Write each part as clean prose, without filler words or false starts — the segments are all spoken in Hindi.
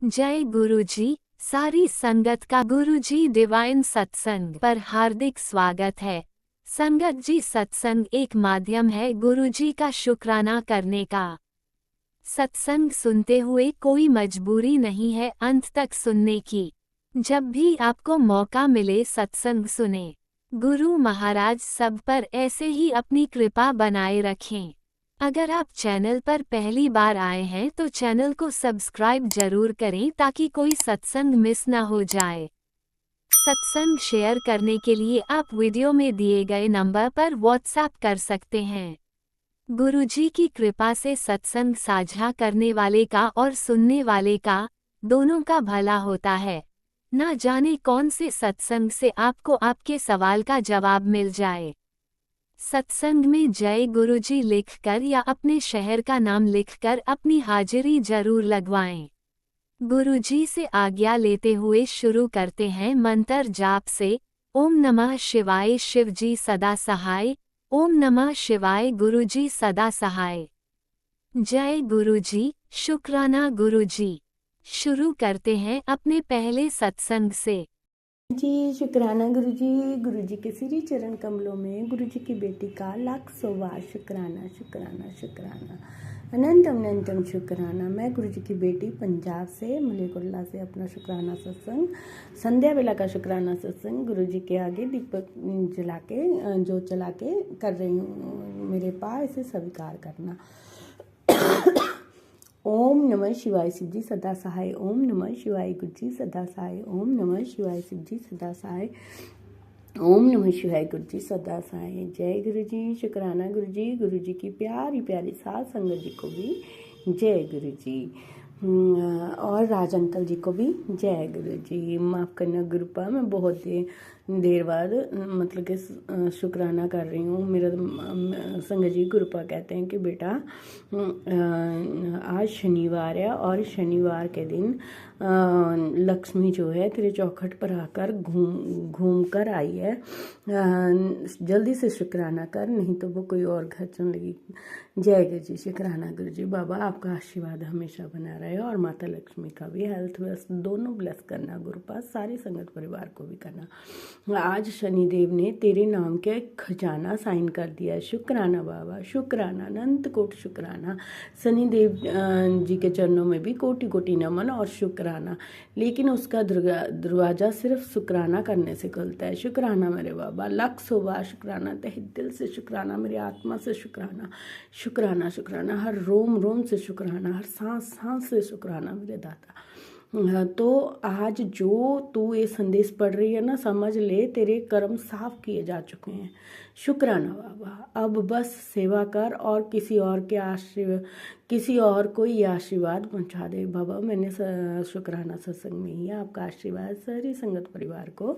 जय गुरुजी। सारी संगत का गुरुजी डिवाइन सत्संग पर हार्दिक स्वागत है। संगत जी, सत्संग एक माध्यम है गुरुजी का शुक्राना करने का। सत्संग सुनते हुए कोई मजबूरी नहीं है अंत तक सुनने की। जब भी आपको मौका मिले सत्संग सुने। गुरु महाराज सब पर ऐसे ही अपनी कृपा बनाए रखें। अगर आप चैनल पर पहली बार आए हैं तो चैनल को सब्सक्राइब जरूर करें ताकि कोई सत्संग मिस ना हो जाए। सत्संग शेयर करने के लिए आप वीडियो में दिए गए नंबर पर व्हाट्सएप कर सकते हैं। गुरुजी की कृपा से सत्संग साझा करने वाले का और सुनने वाले का दोनों का भला होता है। ना जाने कौन से सत्संग से आपको आपके सवाल का जवाब मिल जाए। सत्संग में जय गुरुजी लिखकर या अपने शहर का नाम लिखकर अपनी हाजिरी जरूर लगवाएं। गुरुजी से आज्ञा लेते हुए शुरू करते हैं मंत्र जाप से। ओम नमः शिवाय शिवजी सदा सहाय। ओम नमः शिवाय गुरुजी सदा सहाय। जय गुरुजी, शुक्राना गुरुजी। शुरू करते हैं अपने पहले सत्संग से। जी शुक्राना गुरुजी के श्री चरण कमलों में गुरुजी की बेटी का लाख सौवार शुक्राना शुक्राना शुक्राना अनंतम अनंतम शुक्राना। मैं गुरुजी की बेटी पंजाब से मलेकुल्ला से अपना शुक्राना सत्संग संध्या वेला का शुक्राना सत्संग गुरुजी के आगे दीपक जला के जो चला के कर रही हूँ। मेरे पास इसे स्वीकार करना। ओम नमः शिवाय शिवजी सदा सहाय। ओम नमः शिवाय गुरुजी सदा सहाय। ओम नमः शिवाय शिवजी सदा सहाय। ओम नमः शिवाय गुरुजी सदा सहाय। जय गुरुजी, शुक्राना गुरुजी की प्यारी प्यारी साथ संगत जी को भी जय गुरुजी। और राज अंकल जी को भी जय गुरुजी। माफ़ करना गुरुपा, मैं बहुत देर बाद मतलब कि शुक्राना कर रही हूँ। मेरा संगत जी गुरुपा कहते हैं कि बेटा आज शनिवार है और शनिवार के दिन लक्ष्मी जो है तेरे चौखट पर आकर घूम कर आई है। जल्दी से शुक्राना कर, नहीं तो वो कोई और घर चल लगी। जय गुरुजी, शुक्राना गुरुजी। बाबा आपका आशीर्वाद हमेशा बना रहे और माता लक्ष्मी का भी हेल्थ वेल्थ दोनों ब्लेस करना गुरुपा, सारे संगत परिवार को भी करना। आज शनिदेव ने तेरे नाम के खजाना साइन कर दिया। शुक्राना बाबा, शुक्राना, अनंत कोटि शुक्राना। शनिदेव जी के चरणों में भी कोटि कोटि नमन और शुक्राना। लेकिन उसका दरवाजा सिर्फ शुक्राना करने से खुलता है। शुक्राना मेरे बाबा, लाख बार शुक्राना, तहे दिल से शुक्राना, मेरी आत्मा से शुक्राना, शुक्राना शुक्राना, हर रोम रोम से शुक्राना, हर सांस सांस से शुक्राना मेरे दाता। तो आज जो तू ये संदेश पढ़ रही है ना, समझ ले तेरे कर्म साफ किए जा चुके हैं। शुक्राना बाबा। अब बस सेवा कर और किसी और को ये आशीर्वाद पहुंचा दे बाबा। मैंने शुक्राना सत्संग में ही आपका आशीर्वाद सारी संगत परिवार को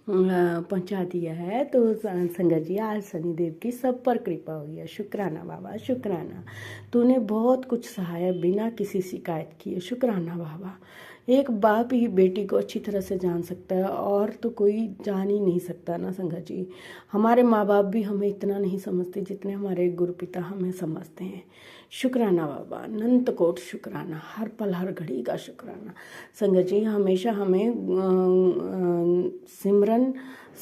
पहुंचा दिया है। तो संगत जी, आज शनिदेव की सब पर कृपा हुई है। शुक्राना बाबा, शुक्राना। तूने बहुत कुछ सहाया बिना किसी शिकायत किए। शुक्राना बाबा। एक बाप ही बेटी को अच्छी तरह से जान सकता है और तो कोई जान ही नहीं सकता ना संगत जी। हमारे माँ बाप भी हमें इतना नहीं समझते जितने हमारे गुरु पिता हमें समझते हैं। शुक्राना बाबा, अनंत कोट शुक्राना, हर पल हर घड़ी का शुक्राना। संगत जी, हमेशा हमें सिमरन,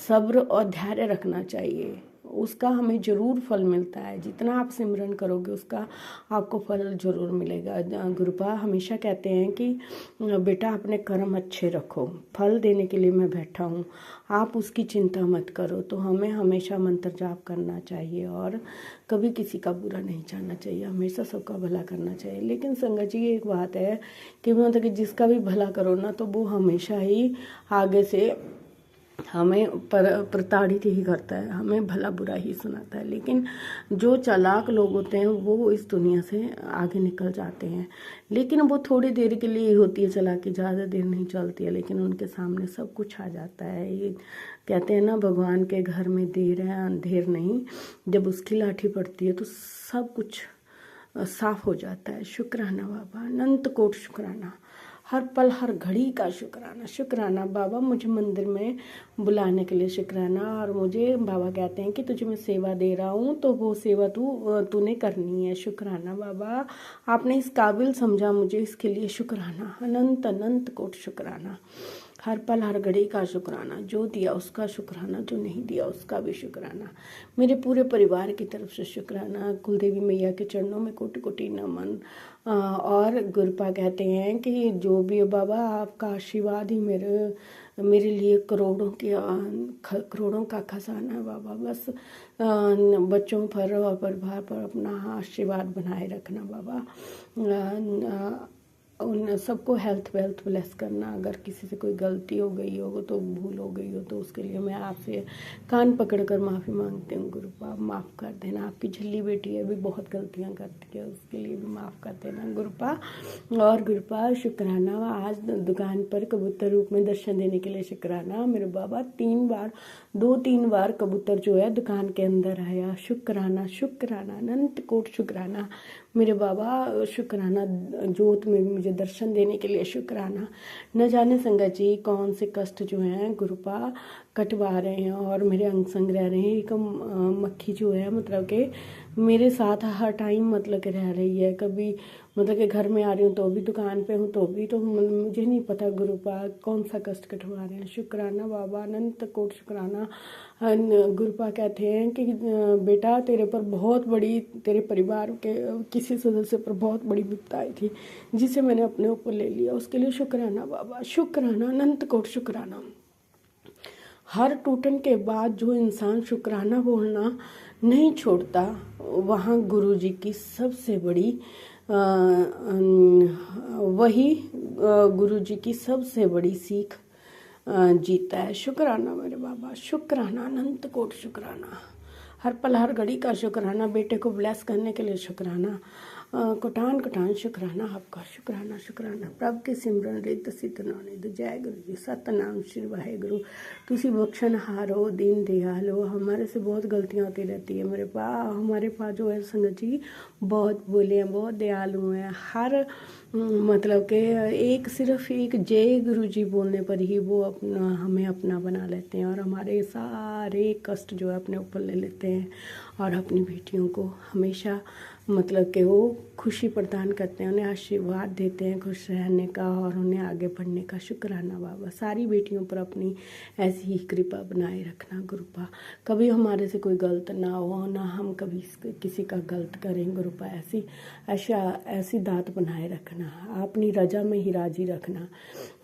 सब्र और धैर्य रखना चाहिए। उसका हमें ज़रूर फल मिलता है। जितना आप सिमरन करोगे उसका आपको फल ज़रूर मिलेगा। गुरुपा हमेशा कहते हैं कि बेटा अपने कर्म अच्छे रखो, फल देने के लिए मैं बैठा हूँ, आप उसकी चिंता मत करो। तो हमें हमेशा मंत्र जाप करना चाहिए और कभी किसी का बुरा नहीं चाहना चाहिए, हमेशा सबका भला करना चाहिए। लेकिन संगत जी, एक बात है कि मतलब कि जिसका भी भला करो ना, तो वो हमेशा ही आगे से हमें प्रताड़ित ही करता है, हमें भला बुरा ही सुनाता है। लेकिन जो चालाक लोग होते हैं वो इस दुनिया से आगे निकल जाते हैं। लेकिन वो थोड़ी देर के लिए ही होती है चालाकी, ज़्यादा देर नहीं चलती है। लेकिन उनके सामने सब कुछ आ जाता है। ये कहते हैं ना, भगवान के घर में देर है अंधेर नहीं। जब उसकी लाठी पड़ती है तो सब कुछ साफ हो जाता है। शुक्राना बाबा, अनंत कोट शुक्राना। हर पल हर घड़ी का शुक्राना। शुक्राना बाबा, मुझे मंदिर में बुलाने के लिए शुक्राना। और मुझे बाबा कहते हैं कि तुझे मैं सेवा दे रहा हूँ तो वो सेवा तूने करनी है। शुक्राना बाबा, आपने इस काबिल समझा मुझे, इसके लिए शुक्राना। अनंत अनंत कोट शुक्राना। हर पल हर घड़ी का शुक्राना। जो दिया उसका शुक्राना, जो नहीं दिया उसका भी शुक्राना। मेरे पूरे परिवार की तरफ से शुक्राना। कुलदेवी मैया के चरणों में कोटि कोटि नमन। और गुरुपा कहते हैं कि जो भी बाबा, आपका आशीर्वाद ही मेरे लिए करोड़ों का खजाना है बाबा। बस बच्चों पर और परिवार पर अपना आशीर्वाद बनाए रखना बाबा। उन सबको हेल्थ वेल्थ ब्लेस करना। अगर किसी से कोई गलती हो गई हो तो, भूल हो गई हो तो उसके लिए मैं आपसे कान पकड़कर माफ़ी मांगती हूँ। गुरुपा माफ़ कर देना। आपकी झल्ली बेटी है, भी बहुत गलतियाँ करती है, उसके लिए भी माफ़ कर देना गुरुपा। और गुरुपा शुक्राना, आज दुकान पर कबूतर रूप में दर्शन देने के लिए शुक्राना। मेरे बाबा 2-3 बार कबूतर जो है दुकान के अंदर आया। शुक्राना शुक्राना, अनंत कोट शुक्राना मेरे बाबा। शुक्राना जोत में मुझे दर्शन देने के लिए शुक्राना। न जाने संगत जी कौन से कष्ट जो हैं गुरुपा कटवा रहे हैं और मेरे अंग संग रह रहे हैं। एक मक्खी जो है मतलब कि मेरे साथ हर टाइम मतलब कि रह रही है। कभी मतलब कि घर में आ रही हूँ तो भी, दुकान पे हूँ तो भी, तो मुझे नहीं पता गुरुपा कौन सा कष्ट कटवा रहे हैं। शुक्राना बाबा, अनंत कोट शुक्राना। गुरुपा कहते हैं कि बेटा तेरे पर बहुत बड़ी, तेरे परिवार के किसी सदस्य पर बहुत बड़ी विपदा आई थी जिसे मैंने अपने ऊपर ले लिया, उसके लिए शुक्राना बाबा। शुक्राना, अनंत कोट शुक्राना। हर टूटन के बाद जो इंसान शुक्राना बोलना नहीं छोड़ता, वहाँ गुरुजी की सबसे बड़ी वही गुरुजी की सबसे बड़ी सीख जीता है। शुक्राना मेरे बाबा, शुक्राना, अनंत कोट शुक्राना। हर पल हर घड़ी का शुक्राना। बेटे को ब्लेस करने के लिए शुक्राना। कोटान शुक्राना आपका। शुक्राना शुक्राना। प्रभु के सिमरन रित सित नौनिध। जय गुरु जी। सतनाम श्री वाहेगुरु। तुसी बख्शनहार हो, दीन दयाल हो। हमारे से बहुत गलतियाँ होती रहती है मेरे हमारे पास जो है संगत जी बहुत बोले हैं, बहुत दयालु हैं। हर मतलब कि सिर्फ एक जय गुरु जी बोलने पर ही वो हमें अपना बना लेते हैं और हमारे सारे कष्ट जो है अपने ऊपर ले लेते हैं और अपनी बेटियों को हमेशा मतलब कि वो खुशी प्रदान करते हैं, उन्हें आशीर्वाद देते हैं खुश रहने का और उन्हें आगे बढ़ने का। शुक्राना बाबा। सारी बेटियों पर अपनी ऐसी ही कृपा बनाए रखना गुरुपा। कभी हमारे से कोई गलत ना हो, ना हम कभी किसी का गलत करें गुरुपा। ऐसी दात बनाए रखना, अपनी रजा में ही राजी रखना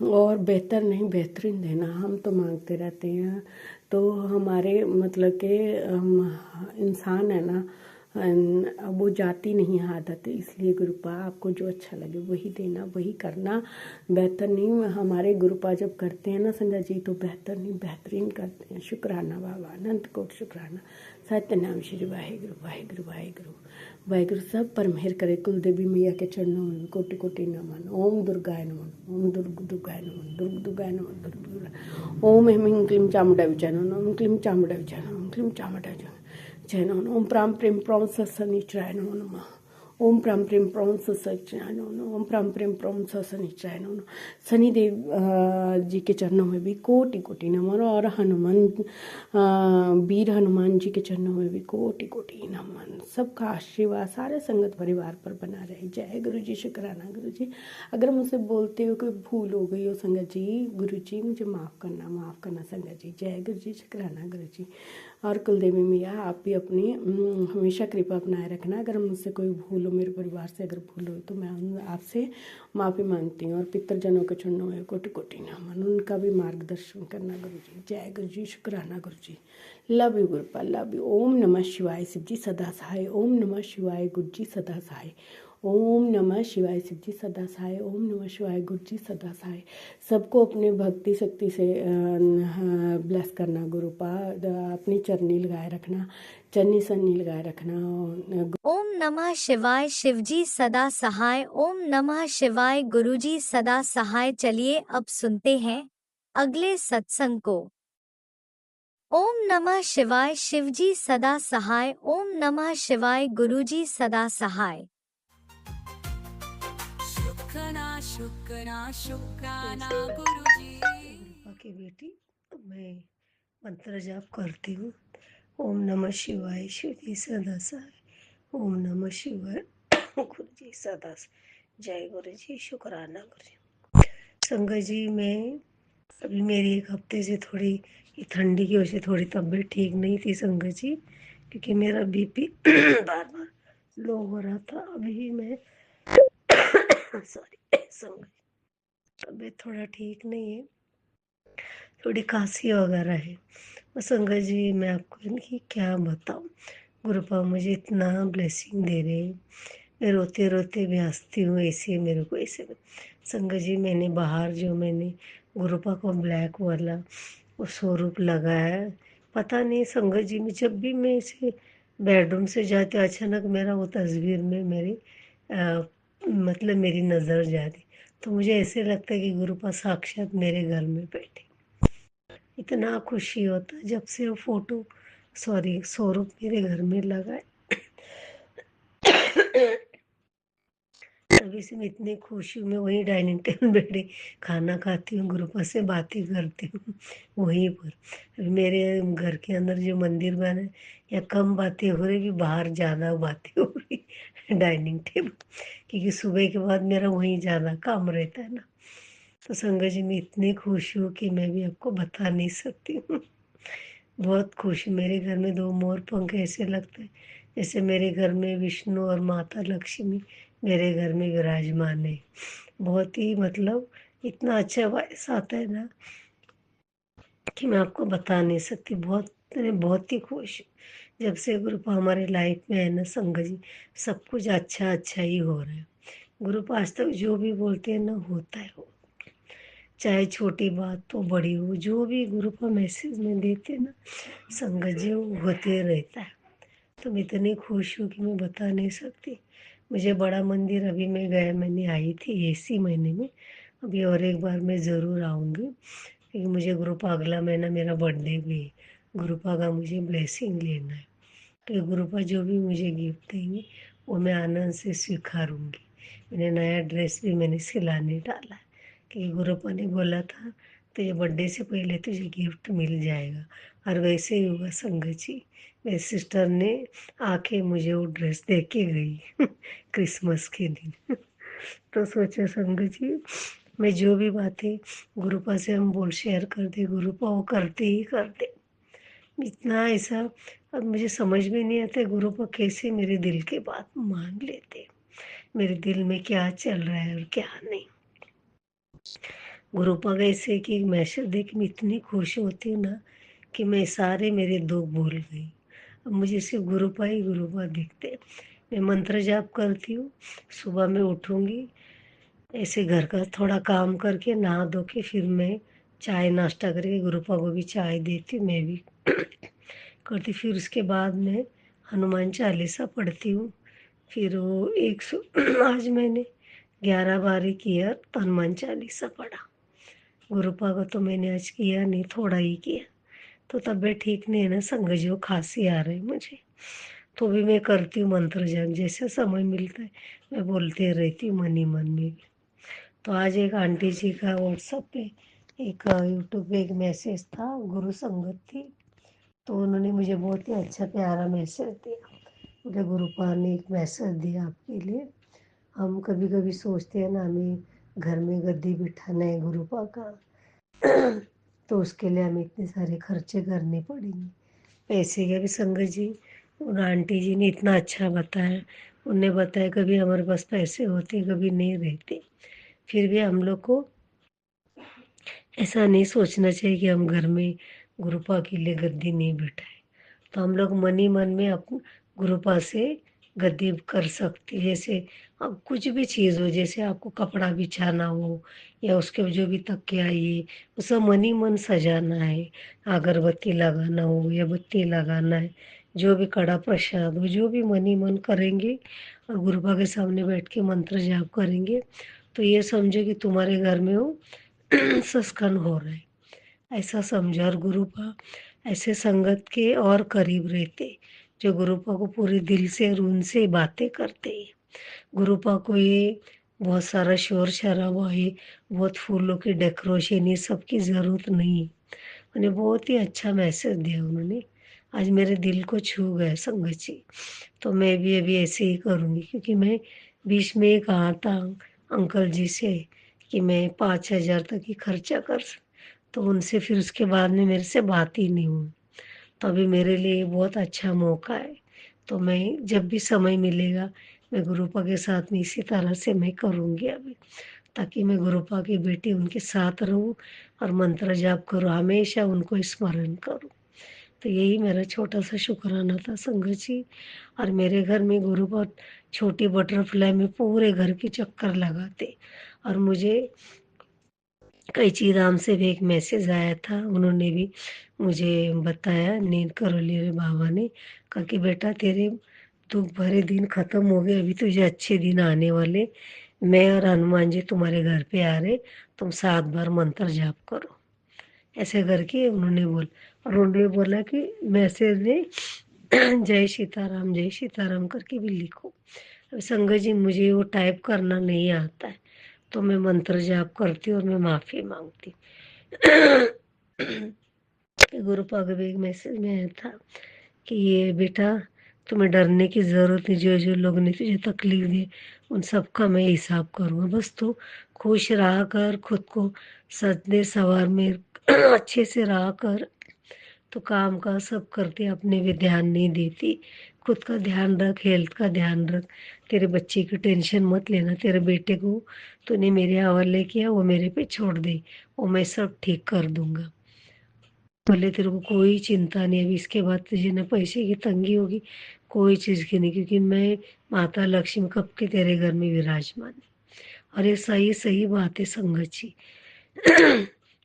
और बेहतर नहीं बेहतरीन देना। हम तो मांगते रहते हैं, तो हमारे मतलब कि इंसान है ना, वो जाती नहीं आदत। इसलिए गुरुपा आपको जो अच्छा लगे वही देना, वही करना। बेहतर नहीं, हमारे गुरुपा जब करते हैं ना संजय जी तो बेहतर नहीं बेहतरीन करते हैं। शुक्राना बाबा, अनंत कोट शुक्राना। सत्यनाम श्री वाहेगुरु वाहेगुरु वाहेगुरु वाहेगुरु। सब पर मेहर करे। कुलदेवी मैया के चरणों में कोटि कोटि नमन। ओम दुर्गाय नमन, ओम दुर्गाय नमन, दुर्गाय नमन, दुर्गा। ओम ह्रीं क्लीं चामुंडा विचार नमः, ओम क्लीं चामुंडा विचार नमः, ओम क्लीं चामुंडा विचार जय नमः। ओम प्राम प्रेम प्रौं सत्सनिचराय नमः। ओम प्राम प्रेम प्रौं सत्सनिचराय नमः। ओम प्राम प्रेम प्रौं सत्सनिचराय नमः। शनिदेव जी के चरणों में भी कोटि कोटि नमन और वीर हनुमान जी के चरणों में भी कोटि कोटि नमन। सबका आशीर्वाद सारे संगत परिवार पर बना रहे। जय गुरु जी। शुक्राना गुरु जी। अगर मुझसे बोलते हो कोई भूल हो गई हो संगत जी, गुरु जी मुझे माफ़ करना संगत जी। जय गुरु जी। शुक्राना गुरु जी। और कुलदेवी मैया आप भी अपनी हमेशा कृपा बनाए रखना। अगर मुझसे कोई भूल हो, मेरे परिवार से अगर भूल हो तो मैं आपसे माफ़ी मांगती हूँ। और पितृजनों के चरणों में कोटि कोटि नमन, उनका भी मार्गदर्शन करना गुरु जी। जय गुरु जी। शुक्राना गुरु जी। लव यू गुरुपा, लव यू। ओम नमः शिवाय शिव जी सदा सहाय। ओम नमः शिवाय गुरु जी सदा सहाय। ओम नमः शिवाय शिव जी सदा सहाय। ओम नमः शिवाय गुरु जी सदा सहाय। सबको अपने भक्ति शक्ति से ब्लेस करना गुरुपा। अपनी चरनी लगाए रखना, चरनी सन्नी लगाए रखना। ओम नमः शिवाय शिवजी सदा सहाय। ओम नमः शिवाय गुरुजी सदा सहाय। चलिए अब सुनते हैं अगले सत्संग को। ओम नमः शिवाय शिवजी सदा सहाय। ओम नमः शिवाय गुरुजी सदा सहाय। शुक्राना गुरुजी। गुरुपा की बेटी मैं मंत्र जाप करती हूँ। ओम नमः शिवाय, शिव जी सदा सहाय। ओम नमः शिवाय, गुरु जी सदा सहाय। जय गुरु जी, शुक्राना गुरु जी। संगत जी, मैं अभी मेरी एक हफ्ते से थोड़ी ये ठंडी की वजह से थोड़ी तबीयत ठीक नहीं थी संगत जी, क्योंकि मेरा बीपी बार बार लो हो रहा था। अभी मैं सॉरी संगत, तबीयत थोड़ा ठीक नहीं है, थोड़ी खांसी वगैरह है। और संगत जी, मैं आपको इनकी क्या बताऊँ, गुरुपा मुझे इतना ब्लेसिंग दे रहे हैं। मैं रोते रोते भी हंसती हूँ, ऐसे मेरे को ऐसे। संगत जी, मैंने बाहर जो मैंने गुरुपा को ब्लैक वाला वो स्वरूप लगाया है, पता नहीं संगत जी में जब भी मैं इसे बेडरूम से जाती हूँ, अचानक मेरा वो तस्वीर में मेरी मतलब मेरी नज़र जाती, तो मुझे ऐसे लगता है कि गुरुपा साक्षात मेरे घर में बैठे। इतना खुशी होता जब से वो फोटो सॉरी स्वरूप मेरे घर में लगा है। तभी से मैं इतनी खुश हूँ। मैं वहीं डाइनिंग टेबल बैठे खाना खाती हूँ, गुरुपा से बातें करती हूँ वहीं पर। अभी मेरे घर के अंदर जो मंदिर बना है, या कम बातें हो रही, भी बाहर ज़्यादा बातें हो रही डाइनिंग टेबल, क्योंकि सुबह के बाद मेरा वहीं ज़्यादा काम रहता है ना। तो संगत जी, मैं इतनी खुश हूँ कि मैं भी आपको बता नहीं सकती हूँ। बहुत खुश। मेरे घर में दो मोर पंख ऐसे लगते हैं जैसे मेरे घर में विष्णु और माता लक्ष्मी मेरे घर में विराजमान है। बहुत ही मतलब इतना अच्छा वाइस आता है ना कि मैं आपको बता नहीं सकती। बहुत मैं बहुत ही खुश हूँ। जब से गुरुपा हमारे लाइफ में है ना संगत जी, सब कुछ अच्छा अच्छा ही हो रहा है। गुरुपा आज तक जो भी बोलते हैं ना, होता है वो, चाहे छोटी बात हो बड़ी हो, जो भी गुरुपा मैसेज में देते हैं ना संगत जी, वो होते रहता है। तो मैं इतनी खुश हूँ कि मैं बता नहीं सकती। मुझे बड़ा मंदिर अभी मैं गया मैंने आई थी इसी महीने में, अभी और एक बार मैं ज़रूर आऊँगी, क्योंकि मुझे गुरुपा अगला महीना मेरा बर्थडे भी है। गुरुपा का मुझे ब्लेसिंग लेना है, तो गुरुपा जो भी मुझे गिफ्ट देंगे वो मैं आनंद से स्वीकारूँगी। मैंने नया ड्रेस भी मैंने सिलाने डाला है, क्योंकि गुरुपा ने बोला था तो ये बर्थडे से पहले तुझे गिफ्ट मिल जाएगा। और वैसे ही हुआ संगत जी, मेरी सिस्टर ने आके मुझे वो ड्रेस दे के गई क्रिसमस के दिन। तो सोचा संगत जी, मैं जो भी बातें गुरुपा से हम बोल शेयर करते, गुरुपा वो करते ही करते। इतना ऐसा अब मुझे समझ में नहीं आता गुरुपा कैसे मेरे दिल की बात मान लेते, मेरे दिल में क्या चल रहा है और क्या नहीं। गुरुपा का ऐसे कि मैसेज देख मैं इतनी खुश होती हूँ ना कि मैं सारे मेरे दुख भूल गई। अब मुझे सिर्फ गुरुपा दिखते। मैं मंत्र जाप करती हूँ, सुबह में उठूँगी, ऐसे घर का थोड़ा काम करके नहा धो के फिर मैं चाय नाश्ता करके गुरुपा को भी चाय देती हूँ, मैं भी करती। फिर उसके बाद मैं हनुमान चालीसा पढ़ती हूँ। फिर वो आज मैंने 11 बारी किया तो हनुमान चालीसा पढ़ा। गुरुपा को तो मैंने आज किया नहीं, थोड़ा ही किया। तो तबीयत ठीक नहीं है ना संगत जी, खांसी आ रही मुझे, तो भी मैं करती हूँ मंत्र जाप, जैसे समय मिलता है मैं बोलते रहती हूँ मन ही मन में भी। तो आज एक आंटी जी का व्हाट्सएप पे एक यूट्यूब पे एक मैसेज था, गुरु संगत थी, तो उन्होंने मुझे बहुत ही अच्छा प्यारा मैसेज दिया। मुझे गुरुपा ने एक मैसेज दिया आपके लिए। हम कभी कभी सोचते हैं ना हमें घर में गद्दी बिठाना है गुरुपा का, तो उसके लिए हमें इतने सारे खर्चे करने पड़ेंगे पैसे के भी। संगत जी, उन आंटी जी ने इतना अच्छा बताया, उन्हें बताया कभी हमारे पास पैसे होते कभी नहीं रहते, फिर भी हम लोग को ऐसा नहीं सोचना चाहिए कि हम घर में गुरुपा के लिए गद्दी नहीं बिठाए। तो हम लोग मन ही मन में अपन गुरुपा से गद्दी कर सकते। जैसे अब कुछ भी चीज़ हो, जैसे आपको कपड़ा बिछाना हो या उसके जो भी तकिया ये वो सब मन ही मन सजाना है, अगरबत्ती लगाना हो या बत्ती लगाना है, जो भी कड़ा प्रसाद हो, जो भी मन ही मन करेंगे और गुरुपा के सामने बैठ के मंत्र जाप करेंगे, तो ये समझो कि तुम्हारे घर में वो सस्कन हो रहा है, ऐसा समझो। और गुरुपा ऐसे संगत के और करीब रहते जो गुरुपा को पूरे दिल से और उनसे बातें करते। गुरुपा को ये बहुत सारा शोर शराबा है, बहुत फूलों की डेकोरेशन, ये सब की ज़रूरत नहीं है। उन्हें बहुत ही अच्छा मैसेज दिया उन्होंने, आज मेरे दिल को छू गए संगत जी। तो मैं भी अभी ऐसे ही करूँगी, क्योंकि मैं बीच में ही कहा था अंकल जी से कि मैं 5,000 तक ही खर्चा कर तो उनसे फिर उसके बाद में मेरे से बात ही नहीं हुई। तो अभी मेरे लिए बहुत अच्छा मौका है, तो मैं जब भी समय मिलेगा मैं गुरुपा के साथ में इसी तरह से मैं करूँगी अभी, ताकि मैं गुरुपा की बेटी उनके साथ रहूँ और मंत्र जाप करूँ, हमेशा उनको स्मरण करूँ। तो यही मेरा छोटा-सा शुक्राना था संगत जी। और मेरे घर में गुरुपा छोटी बटरफ्लाई में पूरे घर के चक्कर लगाते, और मुझे कैची राम से भी एक मैसेज आया था, उन्होंने भी मुझे बताया, नींद करौली रे बाबा ने कहा कि बेटा तेरे दुख भरे दिन खत्म हो गए, अभी तुझे अच्छे दिन आने वाले, मैं और हनुमान जी तुम्हारे घर पे आ रहे, तुम 7 बार मंत्र जाप करो, ऐसे करके उन्होंने और उन्होंने बोला कि मैसेज में जय सीताराम करके भी लिखो। अब संगत जी मुझे वो टाइप करना नहीं आता है, तो मैं मंत्र जाप करती हूँ और मैं माफ़ी मांगती हूँ। गुरु पाग एक मैसेज में आया था कि ये बेटा तुम्हें डरने की ज़रूरत नहीं, जो जो लोग ने तुझे तकलीफ दी उन सब का मैं हिसाब करूँगा, बस तू खुश रहा कर, खुद को सजने सवार में अच्छे से रहा कर। तो काम का सब करती, अपने भी ध्यान नहीं देती, खुद का ध्यान रख, हेल्थ का ध्यान रख, तेरे बच्चे की टेंशन मत लेना, तेरे बेटे को तूने मेरे हवाले किया, वो मेरे पे छोड़ दे, वो मैं सब ठीक कर दूंगा, बोले तेरे को कोई चिंता नहीं, अभी इसके बाद तुझे ना पैसे की तंगी होगी, कोई चीज़ की नहीं, क्योंकि मैं माता लक्ष्मी कब के तेरे घर में विराजमान है। और ये सही सही बात है संगत जी।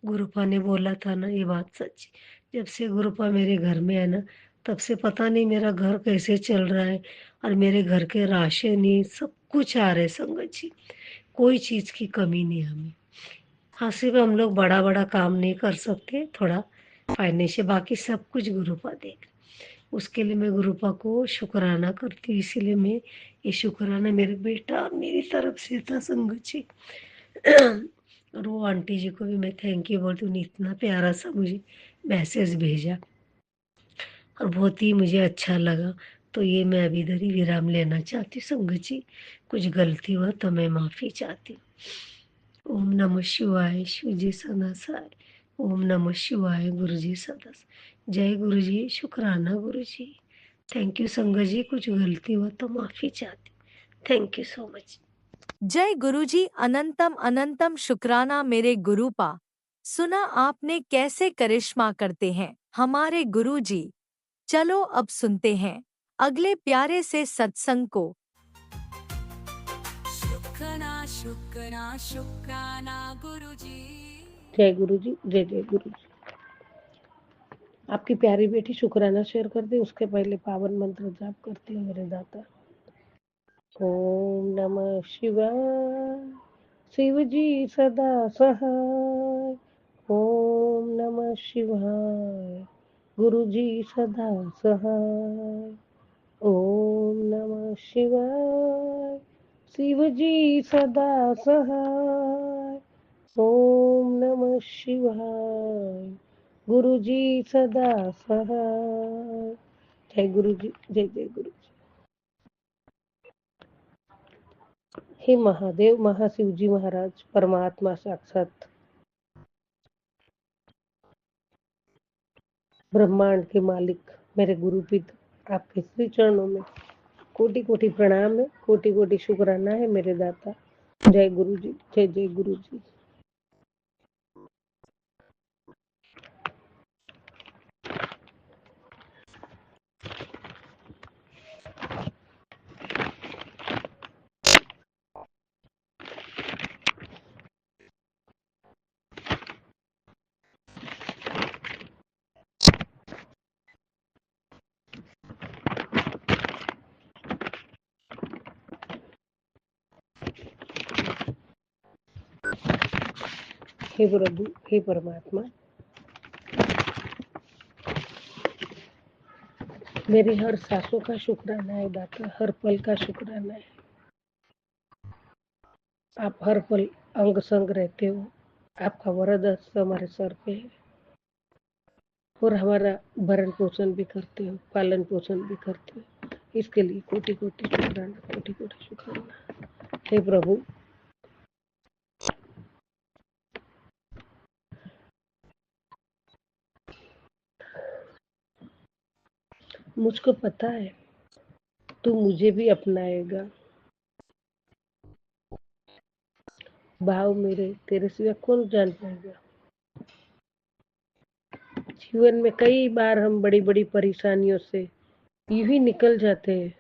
गुरुपा ने बोला था ना, ये बात सच्ची, जब से गुरुपा मेरे घर में है ना, तब से पता नहीं मेरा घर कैसे चल रहा है, और मेरे घर के राशन ही सब कुछ आ रहे संगत जी, कोई चीज़ की कमी नहीं हमें। हाँ सिर्फ हम लोग बड़ा बड़ा काम नहीं कर सकते, थोड़ा फाइनेंशियल, बाकी सब कुछ गुरुपा देख, उसके लिए मैं गुरुपा को शुक्राना करती हूँ, इसीलिए मैं ये शुक्राना मेरे बेटा और मेरी तरफ से था संगत जी। और वो आंटी जी को भी मैं थैंक यू बोलती हूँ, इतना प्यारा सा मुझे मैसेज भेजा और बहुत ही मुझे अच्छा लगा। तो ये मैं अभी इधर ही विराम लेना चाहती हूँ संगत जी, कुछ गलती हुआ तो मैं माफ़ी चाहती हूँ। ओम नमः शिवाय, शिव जी सदा साय। ओम नमः शिवाय, गुरु जी सदा साय। जय गुरु जी, शुक्राना गुरु जी। थैंक यू संगत जी, कुछ गलती हुआ तो माफ़ी चाहती हूँ। Thank you so much. जय गुरुजी, अनंतम अनंतम शुक्राना मेरे गुरुपा। सुना आपने कैसे करिश्मा करते हैं हमारे गुरुजी। चलो अब सुनते हैं अगले प्यारे से सत्संग को। शुक्राना शुक्राना शुक्राना गुरुजी। जय गुरु जी, जय जय गुरु जी। आपकी प्यारी बेटी शुक्राना शेयर कर दी, उसके पहले पावन मंत्र जाप करती हूँ मेरे दाता। ओम नमः शिवाय, शिव जी सदा सहाय। ओम नमः शिवाय, गुरु जी सदा सहाय। ओम नमः शिवाय, शिव जी सदा सहाय। ओम नमः शिवाय, गुरु जी सदा सहाय। जय गुरु जी, जय जय गुरु जी। हे महादेव, महाशिव जी महाराज, परमात्मा साक्षात ब्रह्मांड के मालिक मेरे गुरुपित, आपके श्री चरणों में कोटि कोटि प्रणाम है, कोटि कोटि शुक्राना है मेरे दाता। जय गुरु जी, जय जय गुरु जी। हे प्रभु, हे परमात्मा, मेरी हर सांसों का शुक्राना है दाता, हर पल का शुक्राना है। आप हर पल अंग संग रहते हो। आपका वरद हस्त हमारे सर पे है और हमारा भरण पोषण भी करते हो, पालन पोषण भी करते हो। इसके लिए कोटि कोटि शुक्राना, कोटि कोटि शुक्राना। हे प्रभु, मुझको पता है तू मुझे भी अपनाएगा। भाव मेरे तेरे सिवा कौन जान पाएगा। जीवन में कई बार हम बड़ी बड़ी परेशानियों से यूं ही निकल जाते हैं,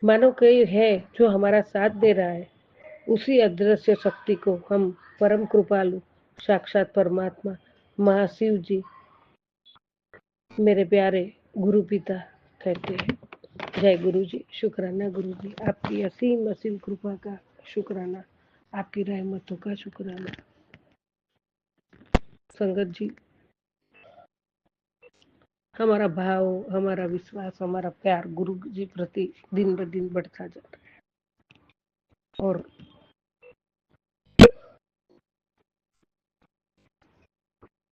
मानो कोई है जो हमारा साथ दे रहा है। उसी अदृश्य शक्ति को हम परम कृपालु साक्षात परमात्मा महाशिव जी, मेरे प्यारे गुरु पिता कहते हैं। जय गुरु जी, शुक्राना गुरु जी, आपकी असीम असीम कृपा का शुक्राना, आपकी रहमतों का शुक्राना। संगत जी, हमारा भाव, हमारा विश्वास, हमारा प्यार गुरु जी प्रति दिन ब दिन बढ़ता जाता है और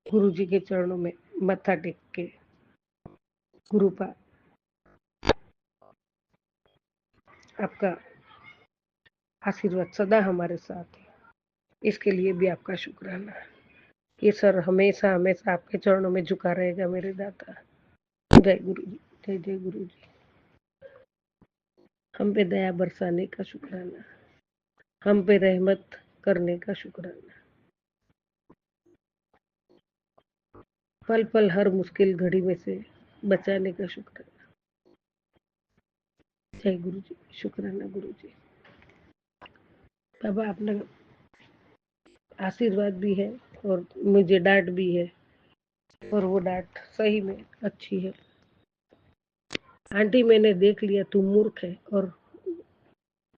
गुरु जी के चरणों में मत्था टेक के गुरुपा आपका आशीर्वाद सदा हमारे साथ है, इसके लिए भी आपका शुक्राना। ये सर हमेशा हमेशा आपके चरणों में झुका रहेगा मेरे दाता। जय गुरु जी, जय जय गुरु जी। हम पे दया बरसाने का शुक्राना, हम पे रहमत करने का शुक्राना, पल पल हर मुश्किल घड़ी में से बचाने का शुक्राना। जय गुरु जी, शुक्राना गुरु जी। बाबा, अपना आशीर्वाद भी है और मुझे डांट भी है, और वो डांट सही में अच्छी है। आंटी, मैंने देख लिया तू मूर्ख है और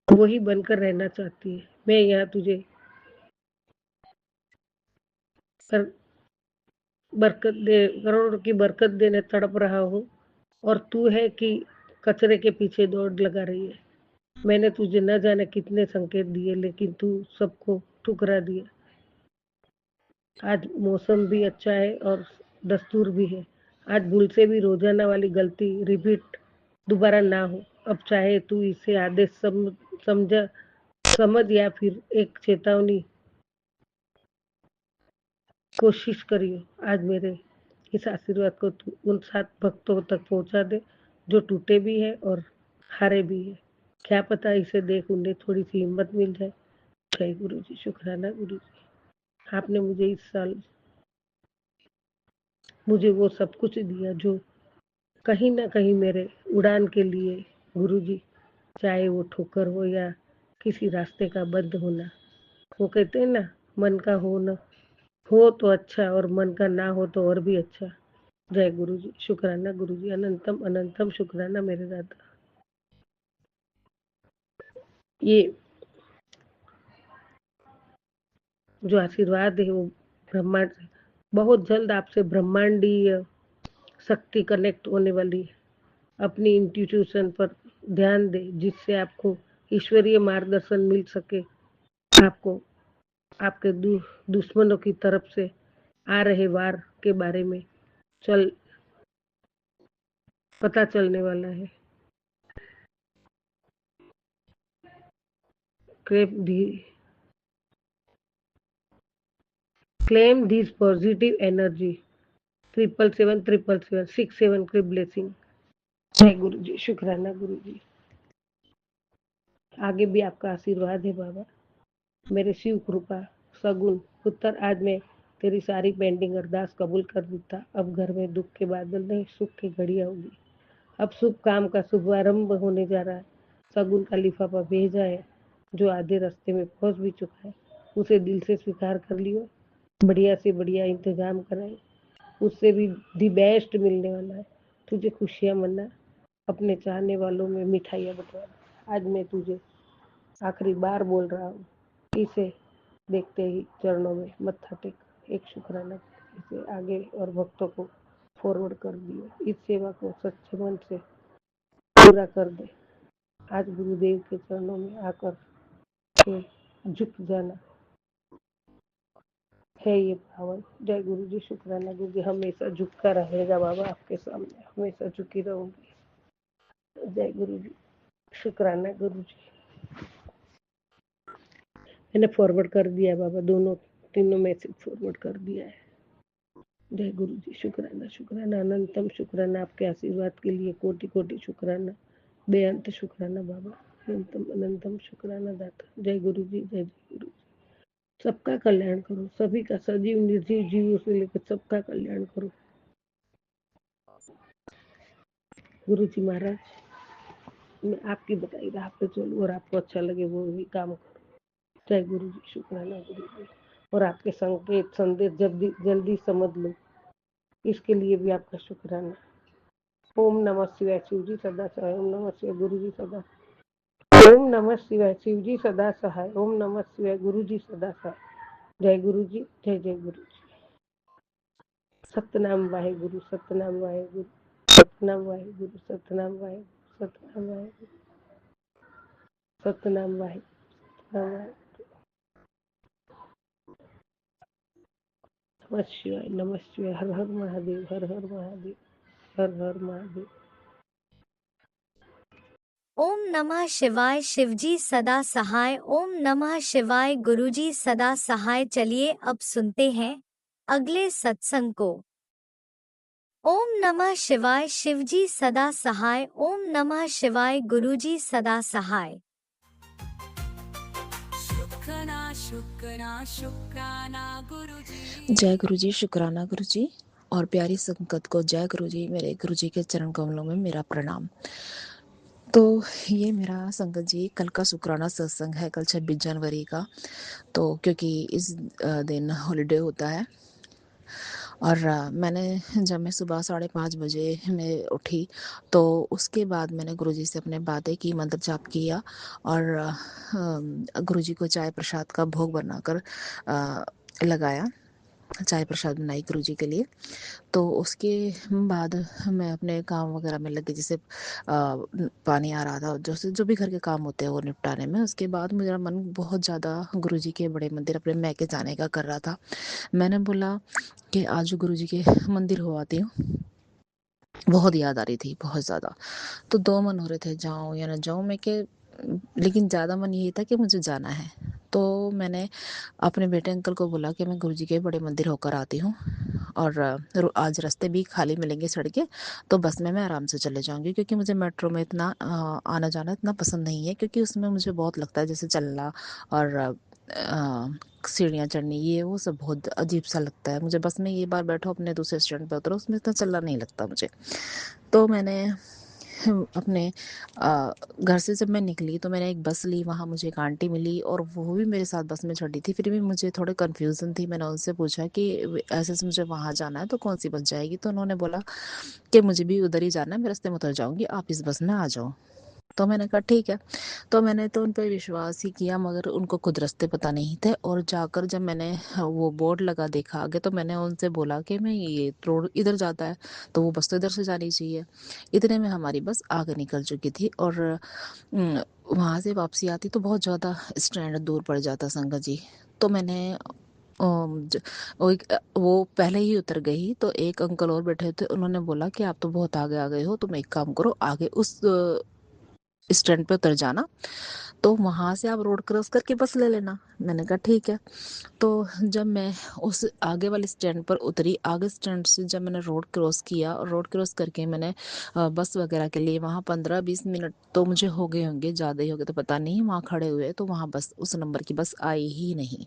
वही बनकर रहना चाहती है। मैं यहाँ तुझे कर बरकत दे, करोड़ की बरकत देने तड़प रहा हूँ और तू है कि कचरे के पीछे दौड़ लगा रही है। मैंने तुझे न जाने कितने संकेत दिए, लेकिन तू सबको ठुकरा दिया। आज मौसम भी अच्छा है और दस्तूर भी है। आज भूल से भी रोजाना वाली गलती रिपीट दोबारा ना हो। अब चाहे तू इसे आदेश समझ समझ या फिर एक चेतावनी, कोशिश करियो। आज मेरे इस आशीर्वाद को तू उन 7 भक्तों तक पहुंचा दे जो टूटे भी है और हारे भी है। क्या पता इसे देख उन्हें थोड़ी सी हिम्मत मिल जाए। जय गुरु जी, शुक्राना गुरु जी। आपने मुझे इस साल मुझे वो सब कुछ दिया जो कहीं ना कहीं मेरे उड़ान के लिए, गुरु जी, चाहे वो ठोकर हो या किसी रास्ते का बंद होना। वो कहते हैं ना, मन का हो तो अच्छा और मन का ना हो तो और भी अच्छा। जय गुरु जी, शुक्राना गुरु जी, अनंतम अनंतम शुक्राना मेरे दादा। ये जो आशीर्वाद है वो ब्रह्मांड से, बहुत जल्द आपसे ब्रह्मांडीय शक्ति कनेक्ट होने वाली है। अपनी इंट्यूशन पर ध्यान दे जिससे आपको ईश्वरीय मार्गदर्शन मिल सके। आपको आपके दुश्मनों की तरफ से आ रहे वार के बारे में चल पता चलने वाला है। क्लेम दिस पॉजिटिव एनर्जी 777 के ब्लेसिंग। जय गुरु जी, शुक्राना गुरु जी। आगे भी आपका आशीर्वाद है बाबा। मेरे शिव कृपा सगुन पुत्र, आज मैं तेरी सारी पेंडिंग अरदास कबूल कर देता। अब घर में दुख के बादल नहीं, सुख की घड़ियां होगी। अब शुभ काम का शुभारंभ होने जा रहा है। सगुन का लिफाफा भेजा है जो आधे रास्ते में पहुंच भी चुका है। उसे दिल से स्वीकार कर लियो। बढ़िया से बढ़िया इंतजाम कराए, उससे भी दी बेस्ट मिलने वाला है। तुझे खुशियां मना, अपने चाहने वालों में मिठाइयाँ बंटवा। आज मैं तुझे आखिरी बार बोल रहा हूँ, इसे देखते ही चरणों में मत्था टेक, एक शुक्राना इसे आगे और भक्तों को फॉरवर्ड कर दिए। इस सेवा को सच्चे मन से पूरा कर दे। आज गुरुदेव के चरणों में आकर झुक जाना है ये भावन। जय गुरु जी, शुक्राना गुरु जी, हमेशा झुकता रहेगा बाबा आपके सामने, हमेशा झुकी रहूंगी। जय गुरु जी, शुक्राना गुरु जी। मैंने फॉरवर्ड कर दिया बाबा, दोनों तीनों मैसेज फॉरवर्ड कर दिया है। जय गुरु जी, शुक्राना शुक्राना अनंतम शुक्राना, आपके आशीर्वाद के लिए कोटि कोटि शुक्राना, बेअंत शुक्राना बाबा, अनंतम अनंतम शुक्राना दाता। जय गुरु जी, जय गुरु जी। सबका कल्याण करो, सभी का, सजीव निर्जीव जीवों से लेकर सबका कल्याण करो गुरु जी महाराज। मैं आपकी बताई राह पे चलूं और आपको अच्छा लगे वो भी काम करूं। जय गुरु जी, शुक्राना गुरु जी। और आपके संकेत संदेश जल्दी जल्दी समझ लो, इसके लिए भी आपका शुक्राना। ओम नमः शिवाय, शिव जी सदा सहाय। ओम नमः शिवाय, गुरु जी सदा। ओम नमः शिवाय, शिव जी सदा सहाय। ओम नमः शिवाय, गुरु जी सदा सहाय। जय गुरु जी, जय जय गुरु जी। सतनाम वाहे गुरु, सतनाम वाहे गुरु, सतनाम वाहे गुरु, सतनाम वाहे गुरु, सतनाम वाहे गुरु, सतनाम वाहे गुरु। नमः शिवाय, नमः शिवाय, हर हर महादेव, हर हर महादेव, हर हर महादेव। ओम नमः शिवाय, शिवजी सदा सहाय। ओम नमः शिवाय, गुरुजी सदा सहाय। चलिए अब सुनते हैं अगले सत्संग को। ओम नमः शिवाय, शिवजी सदा सहाय। ओम नमः शिवाय, गुरुजी सदा सहाय। शुक्राना शुक्राना शुक्राना गुरुजी। जय गुरु जी, शुक्राना गुरु जी। और प्यारी संगत को जय गुरु जी। मेरे गुरु जी के चरण कमलों में मेरा प्रणाम। तो ये मेरा संगत जी कल का शुक्राना सत्संग है, कल 26 जनवरी का। तो क्योंकि इस दिन हॉलिडे होता है और मैंने जब मैं सुबह 5:30 बजे मैं उठी तो उसके बाद मैंने गुरुजी से अपने बातें की, मंत्र जाप किया और गुरुजी को चाय प्रसाद का भोग बनाकर लगाया, चाय प्रसाद बनाई गुरु जी के लिए। तो उसके बाद मैं अपने काम वगैरह में लगी, जैसे पानी आ रहा था, जैसे जो भी घर के काम होते हैं वो निपटाने में। उसके बाद मेरा मन बहुत ज़्यादा गुरु जी के बड़े मंदिर अपने मैके जाने का कर रहा था। मैंने बोला कि आज गुरु जी के मंदिर हो आती हूँ, बहुत याद आ रही थी बहुत ज़्यादा। तो दो मन हो रहे थे, जाऊँ या ना जाऊँ मैं के, लेकिन ज़्यादा मन यही था कि मुझे जाना है। तो मैंने अपने बेटे अंकल को बोला कि मैं गुरुजी के बड़े मंदिर होकर आती हूँ और आज रास्ते भी खाली मिलेंगे सड़कें, तो बस में मैं आराम से चले जाऊंगी, क्योंकि मुझे मेट्रो में इतना आना जाना इतना पसंद नहीं है, क्योंकि उसमें मुझे बहुत लगता है जैसे चलना और सीढ़ियाँ चढ़नी ये वो सब बहुत अजीब सा लगता है मुझे। बस में ये बार बैठो अपने दूसरे स्टैंड पे उतरो, उसमें इतना चलना नहीं लगता मुझे। तो मैंने अपने घर से जब मैं निकली तो मैंने एक बस ली, वहाँ मुझे एक आंटी मिली और वो भी मेरे साथ बस में चढ़ी थी। फिर भी मुझे थोड़े कन्फ्यूज़न थी। मैंने उनसे पूछा कि ऐसे से मुझे वहाँ जाना है तो कौन सी बस जाएगी, तो उन्होंने बोला कि मुझे भी उधर ही जाना है, मैं रास्ते में उतर जाऊँगी, आप इस बस में आ जाओ। तो मैंने कहा ठीक है। तो मैंने तो उन पर विश्वास ही किया, मगर उनको खुद रास्ते पता नहीं थे। और जाकर जब मैंने वो बोर्ड लगा देखा आगे, तो मैंने उनसे बोला कि मैं ये रोड इधर जाता है तो वो बस तो इधर से जानी चाहिए। इतने में हमारी बस आगे निकल चुकी थी और वहाँ से वापसी आती तो बहुत ज़्यादा स्टैंड दूर पड़ जाता संगत जी। तो मैंने वो पहले ही उतर गई तो एक अंकल और बैठे थे, उन्होंने बोला कि आप तो बहुत आगे आ गए हो, तुम एक काम करो, आगे उस स्टैंड पे उतर जाना, तो वहाँ से आप रोड क्रॉस करके बस ले लेना। मैंने कहा ठीक है। तो जब मैं उस आगे वाले स्टैंड पर उतरी, आगे स्टैंड से जब मैंने रोड क्रॉस किया और रोड क्रॉस करके मैंने बस वगैरह के लिए वहाँ 15-20 मिनट तो मुझे हो गए होंगे, ज़्यादा ही हो गए तो पता नहीं, वहाँ खड़े हुए तो वहाँ बस उस नंबर की बस आई ही नहीं।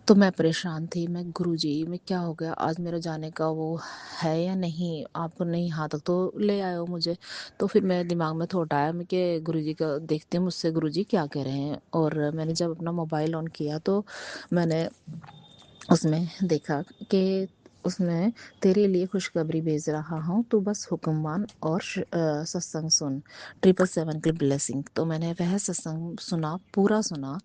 तो मैं परेशान थी, मैं गुरुजी मैं क्या हो गया, आज मेरा जाने का वो है या नहीं, आप नहीं यहाँ तक तो ले आए हो मुझे। तो फिर मेरे दिमाग में थॉट आया मैं कि गुरुजी का देखते हैं मुझसे गुरुजी क्या कह रहे हैं। और मैंने जब अपना मोबाइल ऑन किया तो मैंने उसमें देखा कि उसमें तेरे लिए खुशखबरी भेज रहा हूँ, तू बस हुक्म मान और सत्संग सुन, 777 की ब्लेसिंग। तो मैंने वह सत्संग सुना, पूरा सुना।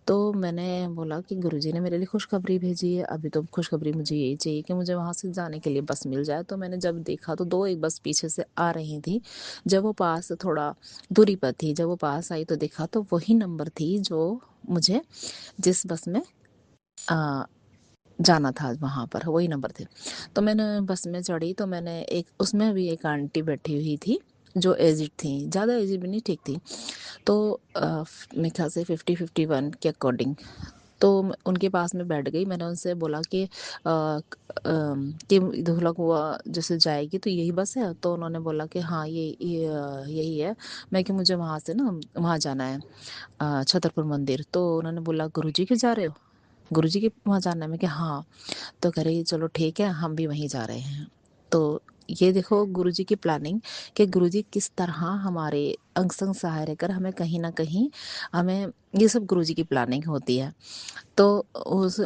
तो मैंने बोला कि गुरुजी ने मेरे लिए खुशखबरी भेजी है, अभी तो खुशखबरी मुझे यही चाहिए कि मुझे वहाँ से जाने के लिए बस मिल जाए। तो मैंने जब देखा तो दो एक बस पीछे से आ रही थी। जब वो पास थोड़ा दूरी पर थी, जब वो पास आई तो देखा तो वही नंबर थी जो मुझे जिस बस में जाना था, वहाँ पर वही नंबर थे। तो मैंने बस में चढ़ी तो मैंने उसमें भी एक आंटी बैठी हुई थी जो एजिड थी, ज़्यादा एजिड भी नहीं, ठीक थी। तो मेरे ख्याल से 50-51 के अकॉर्डिंग। तो उनके पास में बैठ गई। मैंने उनसे बोला कि कि धुला कुआं जैसे जाएगी तो यही बस है? तो उन्होंने बोला कि हाँ यही है। मैं कि मुझे वहाँ से ना वहाँ जाना है, छतरपुर मंदिर। तो उन्होंने बोला गुरुजी के जा रहे हो, गुरुजी के वहाँ जाना है? मैं कि हाँ। तो कह रही चलो ठीक है, हम भी वहीं जा रहे हैं। तो ये देखो गुरुजी की प्लानिंग, कि गुरुजी किस तरह हमारे अंग संग सहाय रहकर हमें कहीं ना कहीं, हमें ये सब गुरुजी की प्लानिंग होती है। तो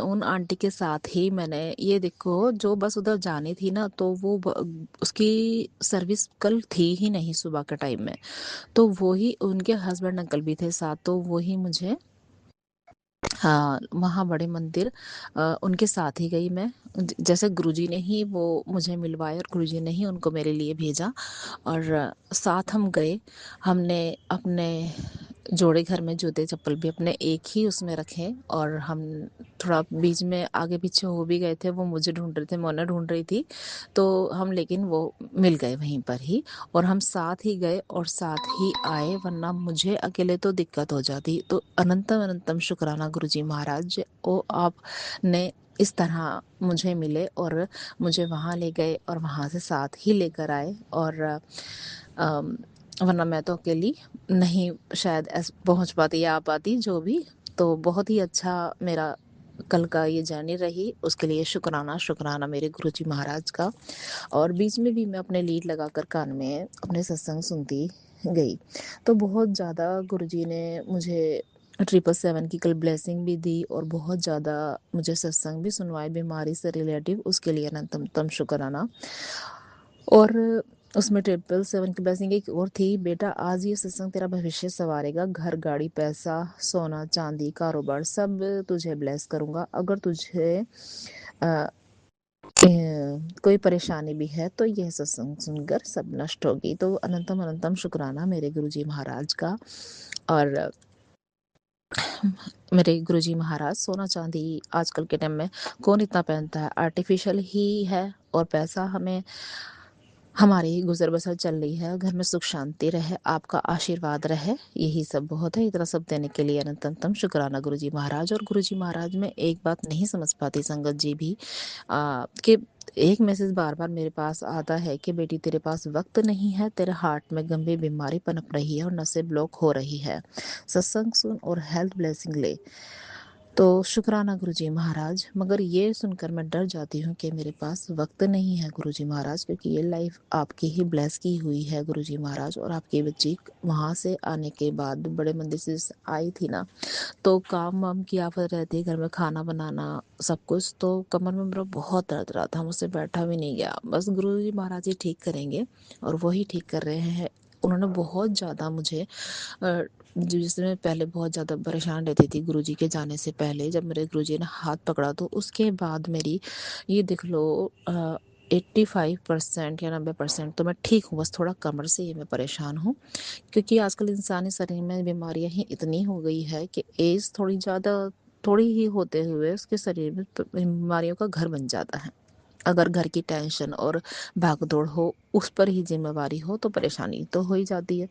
उन आंटी के साथ ही मैंने ये देखो, जो बस उधर जानी थी ना, तो वो उसकी सर्विस कल थी ही नहीं सुबह के टाइम में। तो वो ही उनके हस्बैंड अंकल भी थे साथ, तो वो ही मुझे, हाँ, वहाँ बड़े मंदिर उनके साथ ही गई मैं। जैसे गुरुजी ने ही वो मुझे मिलवाया और गुरुजी ने ही उनको मेरे लिए भेजा, और साथ हम गए। हमने अपने जोड़े घर में जूते चप्पल भी अपने एक ही उसमें रखे, और हम थोड़ा बीच में आगे पीछे हो भी गए थे। वो मुझे ढूंढ रहे थे, मैं उन्हें ढूंढ रही थी। तो हम लेकिन वो मिल गए वहीं पर ही, और हम साथ ही गए और साथ ही आए, वरना मुझे अकेले तो दिक्कत हो जाती। तो अनंतम अनंतम शुक्राना गुरुजी महाराज, ओ आपने इस तरह मुझे मिले और मुझे वहाँ ले गए और वहाँ से साथ ही लेकर आए। और वरना मैं तो अकेली नहीं शायद पहुँच पाती या आ पाती, जो भी। तो बहुत ही अच्छा मेरा कल का ये जर्नी रही, उसके लिए शुक्राना शुक्राना मेरे गुरुजी महाराज का। और बीच में भी मैं अपने लीड लगाकर कान में अपने सत्संग सुनती गई। तो बहुत ज़्यादा गुरुजी ने मुझे 777 की कल ब्लेसिंग भी दी, और बहुत ज़्यादा मुझे सत्संग भी सुनवाए बीमारी से रिलेटिव, उसके लिए अनंतम शुक्राना। और उसमें 777 की ब्लेसिंग एक और थी, बेटा आज ये सत्संग तेरा भविष्य संवारेगा, घर गाड़ी पैसा सोना चांदी कारोबार सब तुझे ब्लेस करूँगा। अगर तुझे अ, कोई परेशानी भी है तो यह सत्संग सुनकर सब नष्ट होगी। तो अनंतम अनंतम शुक्राना मेरे गुरुजी महाराज का। और मेरे गुरुजी महाराज, सोना चांदी आजकल के टाइम में कौन इतना पहनता है, आर्टिफिशियल ही है। और पैसा हमें, हमारी गुजर बसर चल रही है, घर में सुख शांति रहे, आपका आशीर्वाद रहे, यही सब बहुत है। इतना सब देने के लिए अनंतम शुक्राना गुरुजी महाराज। और गुरुजी महाराज में एक बात नहीं समझ पाती संगत जी भी, कि एक मैसेज बार बार मेरे पास आता है कि बेटी तेरे पास वक्त नहीं है, तेरे हार्ट में गंभीर बीमारी पनप रही है और नसें ब्लॉक हो रही है, सत्संग सुन और हेल्थ ब्लेसिंग ले। तो शुक्राना गुरुजी महाराज। मगर ये सुनकर मैं डर जाती हूँ कि मेरे पास वक्त नहीं है गुरुजी महाराज, क्योंकि ये लाइफ आपकी ही ब्लेस की हुई है गुरुजी महाराज। और आपकी बच्ची वहाँ से आने के बाद, बड़े मंदिर से आई थी ना, तो काम वाम की आफत रहती है, घर में खाना बनाना सब कुछ। तो कमर में मेरा बहुत दर्द रहा था, मुझसे बैठा भी नहीं गया। बस गुरुजी महाराज ही ठीक करेंगे, और वही ठीक कर रहे हैं। उन्होंने बहुत ज़्यादा मुझे, जिसमें पहले बहुत ज़्यादा परेशान रहती थी गुरुजी के जाने से पहले, जब मेरे गुरुजी ने हाथ पकड़ा तो उसके बाद मेरी, ये देख लो, 85% या 90% तो मैं ठीक हूँ। बस थोड़ा कमर से ही मैं परेशान हूँ, क्योंकि आजकल इंसानी शरीर में बीमारियां ही इतनी हो गई है कि एज थोड़ी ही होते हुए उसके शरीर में बीमारियों का घर बन जाता है। अगर घर की टेंशन और भागदौड़ हो, उस पर ही जिम्मेवारी हो, तो परेशानी तो हो ही जाती है।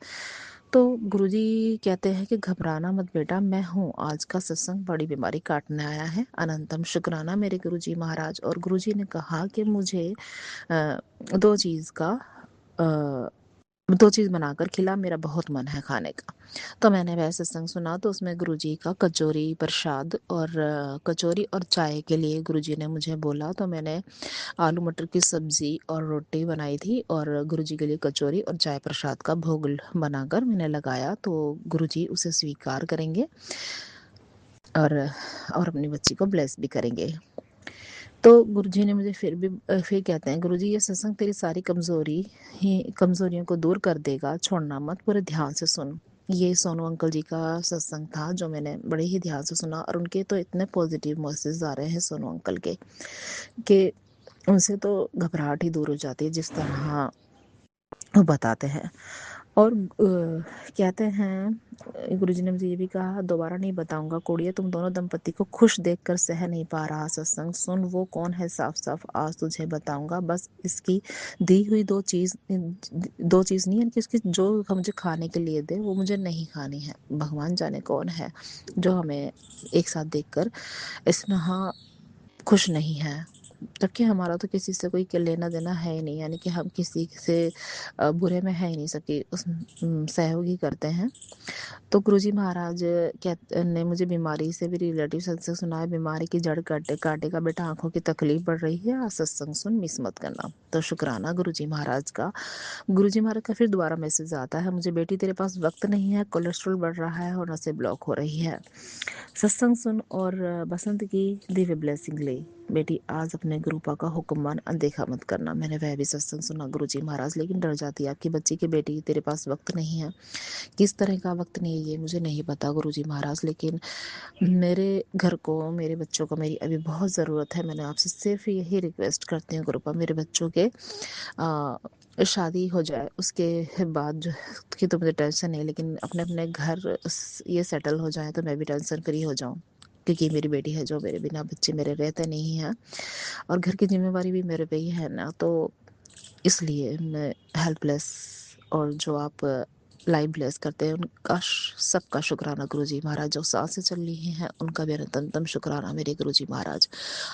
तो गुरुजी कहते हैं कि घबराना मत बेटा, मैं हूँ, आज का सत्संग बड़ी बीमारी काटने आया है। अनंतम शुक्राना मेरे गुरुजी महाराज। और गुरुजी ने कहा कि मुझे दो चीज़ बनाकर खिला, मेरा बहुत मन है खाने का। तो मैंने वह सत्संग सुना, तो उसमें गुरुजी का कचौरी प्रसाद, और कचौरी और चाय के लिए गुरुजी ने मुझे बोला। तो मैंने आलू मटर की सब्जी और रोटी बनाई थी, और गुरुजी के लिए कचौरी और चाय प्रसाद का भोग बनाकर मैंने लगाया। तो गुरुजी उसे स्वीकार करेंगे और अपनी बच्ची को ब्लेस भी करेंगे। तो गुरुजी ने मुझे फिर कहते हैं, गुरुजी ये सत्संग तेरी सारी कमजोरियों को दूर कर देगा, छोड़ना मत, पूरे ध्यान से सुन। ये सोनू अंकल जी का सत्संग था जो मैंने बड़े ही ध्यान से सुना, और उनके तो इतने पॉजिटिव मैसेज आ रहे हैं सोनू अंकल के कि उनसे तो घबराहट ही दूर हो जाती है, जिस तरह वो बताते हैं। और कहते हैं गुरुजी ने मुझे ये भी कहा, दोबारा नहीं बताऊंगा कोड़िए, तुम दोनों दंपति को खुश देखकर सह नहीं पा रहा, सत्संग सुन, वो कौन है साफ साफ आज तुझे बताऊंगा, बस इसकी दी हुई दो चीज नहीं है कि उसकी जो मुझे खाने के लिए दे वो मुझे नहीं खानी है। भगवान जाने कौन है जो हमें एक साथ देखकर इसमें खुश नहीं है, जबकि हमारा तो किसी से कोई लेना देना है ही नहीं, यानी कि हम किसी से बुरे में है ही नहीं, सबकी सहयोग ही करते हैं। तो गुरुजी महाराज ने मुझे बीमारी से भी रिलेटिव सत्संग सुनाया, बीमारी की जड़ काटेगा बेटा, आंखों की तकलीफ बढ़ रही है, आज सत्संग सुन, मिस मत करना। तो शुक्राना गुरुजी महाराज का। गुरुजी महाराज का फिर दोबारा मैसेज आता है, मुझे बेटी तेरे पास वक्त नहीं है, कोलेस्ट्रॉल बढ़ रहा है और नसें ब्लॉक हो रही है, सत्संग सुन और बसंत की दिव्य ब्लेसिंग ले। बेटी आज अपने गुरुपा का हुक्म मान, अनदेखा मत करना। मैंने वह भी सत्संग सुना गुरुजी महाराज, लेकिन डर जाती, आपकी बच्ची की बेटी तेरे पास वक्त नहीं है। किस तरह का वक्त नहीं है ये मुझे नहीं पता गुरुजी महाराज, लेकिन मेरे घर को, मेरे बच्चों को मेरी अभी बहुत ज़रूरत है। मैंने आपसे सिर्फ यही रिक्वेस्ट करती हूँ गुरुपा, मेरे बच्चों के शादी हो जाए उसके बाद जो की तो मुझे टेंशन नहीं, लेकिन अपने अपने घर ये सेटल हो जाए तो मैं भी टेंशन फ्री हो जाऊँ, क्योंकि मेरी बेटी है जो मेरे बिना बच्चे मेरे रहते नहीं हैं, और घर की जिम्मेवारी भी मेरे पे ही है ना, तो इसलिए मैं हेल्पलेस। और जो आप लाइव ब्लेस करते हैं उनका सबका शुक्राना गुरुजी महाराज, जो सांसें चल रही हैं उनका भी अनंतम शुक्राना मेरे गुरुजी महाराज।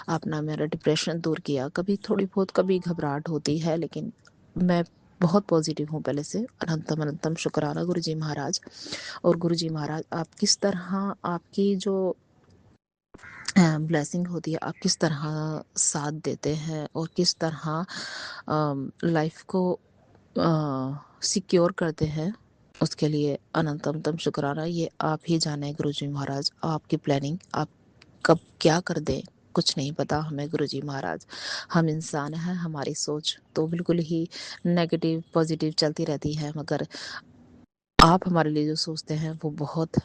आपने मेरा डिप्रेशन दूर किया, कभी थोड़ी बहुत कभी घबराहट होती है, लेकिन मैं बहुत पॉजिटिव हूँ पहले से। अनंतम अनंतम शुक्राना गुरुजी महाराज। और गुरुजी महाराज आप किस तरह, आपकी जो ब्लेसिंग होती है, आप किस तरह साथ देते हैं और किस तरह लाइफ को सिक्योर करते हैं, उसके लिए अनंतम शुक्राना। ये आप ही जाने गुरुजी महाराज, आपकी प्लानिंग, आप कब क्या कर दें कुछ नहीं पता हमें गुरुजी महाराज। हम इंसान हैं, हमारी सोच तो बिल्कुल ही नेगेटिव पॉजिटिव चलती रहती है, मगर आप हमारे लिए जो सोचते हैं वो बहुत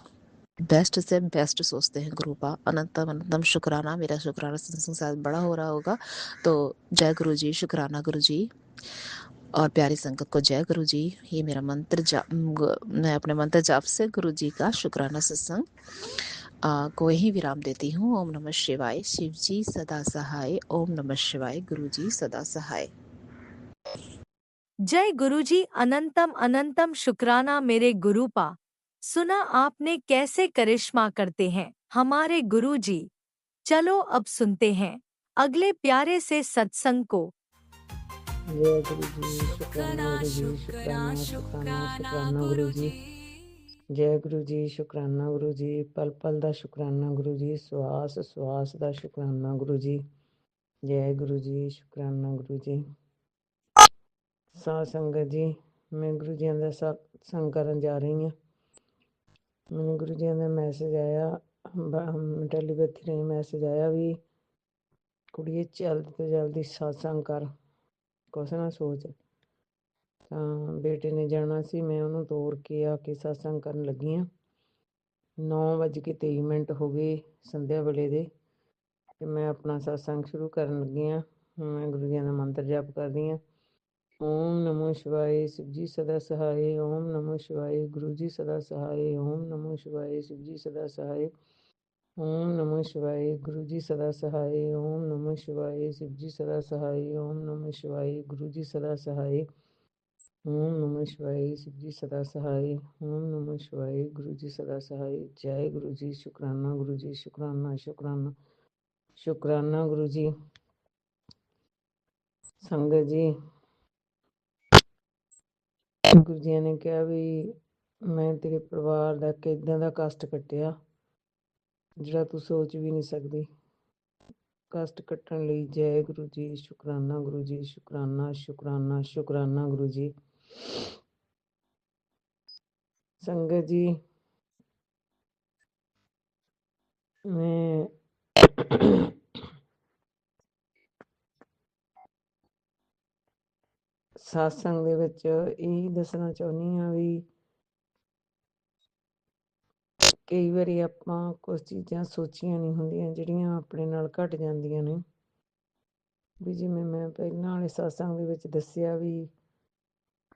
बेस्ट से बेस्ट सोचते हैं गुरुपा। अनंतम अनंतम शुक्राना। मेरा शुक्राना सत्संग शायद बड़ा हो रहा होगा, तो जय गुरु जी, शुक्राना गुरु जी, और प्यारी संगत को जय गुरु जी। ये मेरा मंत्र जाप, मैं अपने मंत्र जाप से गुरु जी का शुक्राना सत्संग को यही विराम देती हूँ। ओम नमः शिवाय। शिव जी सदा सहाय। ओम नमः शिवाय। गुरु जी सदा सहाय। जय गुरुजी, अनंतम अनंतम शुक्राना मेरे गुरुपा। सुना आपने कैसे करिश्मा करते हैं हमारे गुरुजी। चलो अब सुनते हैं अगले प्यारे से सत्संग को। जय गुरु जी, शुक्राना गुरु जी, शुक्राना शुक्राना शुक्राना गुरु जी। जय गुरु जी, शुक्राना गुरु जी, पल पल दा शुक्राना गुरु जी, श्वास श्वास दा शुक्राना गुरु जी। जय गुरु जी, शुक्राना गुरु जी। साध संगत जी, मैं गुरु जी ਦਾ ਸਤਸੰਗ ਕਰਨ ਜਾ ਰਹੀ ਹਾਂ। ਮੈਨੂੰ ਗੁਰੂ ਜੀ ਦਾ ਮੈਸੇਜ ਆਇਆ, ਟੈਲੀਪੈਥੀ ਰਾਹੀਂ ਮੈਸੇਜ ਆਇਆ ਵੀ ਕੁੜੀਏ ਜਲਦੀ ਤੋਂ ਜਲਦੀ ਸਤਸੰਗ ਕਰ, ਕੁਛ ਨਾ ਸੋਚ। ਤਾਂ ਬੇਟੇ ਨੇ ਜਾਣਾ ਸੀ, ਮੈਂ ਉਹਨੂੰ ਤੋਰ ਕੇ ਆ ਕੇ ਸਤਸੰਗ ਕਰਨ ਲੱਗੀ ਹਾਂ। 9:23 ਹੋ ਗਏ ਸੰਧਿਆ ਵੇਲੇ ਦੇ, ਤੇ ਮੈਂ ਆਪਣਾ ਸਤਸੰਗ ਸ਼ੁਰੂ ਕਰਨ ਲੱਗੀ ਹਾਂ। ਮੈਂ ਗੁਰੂ ਜੀ ਦਾ ਮੰਤਰ ਜਪ ਕਰਦੀ ਹਾਂ। ओम नमो शिवाय, शिव जी सदा सहाय। ओम नमो शिवाय, गुरु जी सदा सहाय। ओम नमो शिवाय, शिव जी सदा सहाय। ओम नमो शिवाय, गुरु जी सदा सहाय। ओम नमो शिवाय, शिव जी सदा सहाय। ओम नमो शिवाय, गुरु जी सदा सहाय। ओम नमो शिवाय, शिव जी सदा सहाय। ओम नमो शिवाय, गुरु जी सदा सहाय। जय गुरु जी, शुक्राना गुरु जी, शुक्राना शुक्राना शुक्राना गुरु जी। संगत जी, ਗੁਰੂ ਜੀ ਨੇ ਕਿਹਾ ਵੀ ਮੈਂ ਤੇਰੇ ਪਰਿਵਾਰ ਦਾ ਕਿੱਦਾਂ ਦਾ ਕਸ਼ਟ ਕੱਟਿਆ ਜਿਹੜਾ ਤੂੰ ਸੋਚ ਵੀ ਨਹੀਂ ਸਕਦੀ। ਕਸ਼ਟ ਕੱਟਣ ਲਈ ਜੈ ਗੁਰੂ ਜੀ, ਸ਼ੁਕਰਾਨਾ ਗੁਰੂ ਜੀ, ਸ਼ੁਕਰਾਨਾ ਸ਼ੁਕਰਾਨਾ ਸ਼ੁਕਰਾਨਾ ਗੁਰੂ ਜੀ। ਸੰਗਤ ਜੀ, ਮੈਂ ਸਤਸੰਗ ਦੇ ਵਿੱਚ ਇਹੀ ਦੱਸਣਾ ਚਾਹੁੰਦੀ ਹਾਂ ਵੀ ਕਈ ਵਾਰੀ ਆਪਾਂ ਕੁਝ ਚੀਜ਼ਾਂ ਸੋਚੀਆਂ ਨਹੀਂ ਹੁੰਦੀਆਂ ਜਿਹੜੀਆਂ ਆਪਣੇ ਨਾਲ ਘਟ ਜਾਂਦੀਆਂ ਨੇ। ਵੀ ਜਿਵੇਂ ਮੈਂ ਪਹਿਲਾਂ ਵਾਲੇ ਸਤਸੰਗ ਦੇ ਵਿੱਚ ਦੱਸਿਆ ਵੀ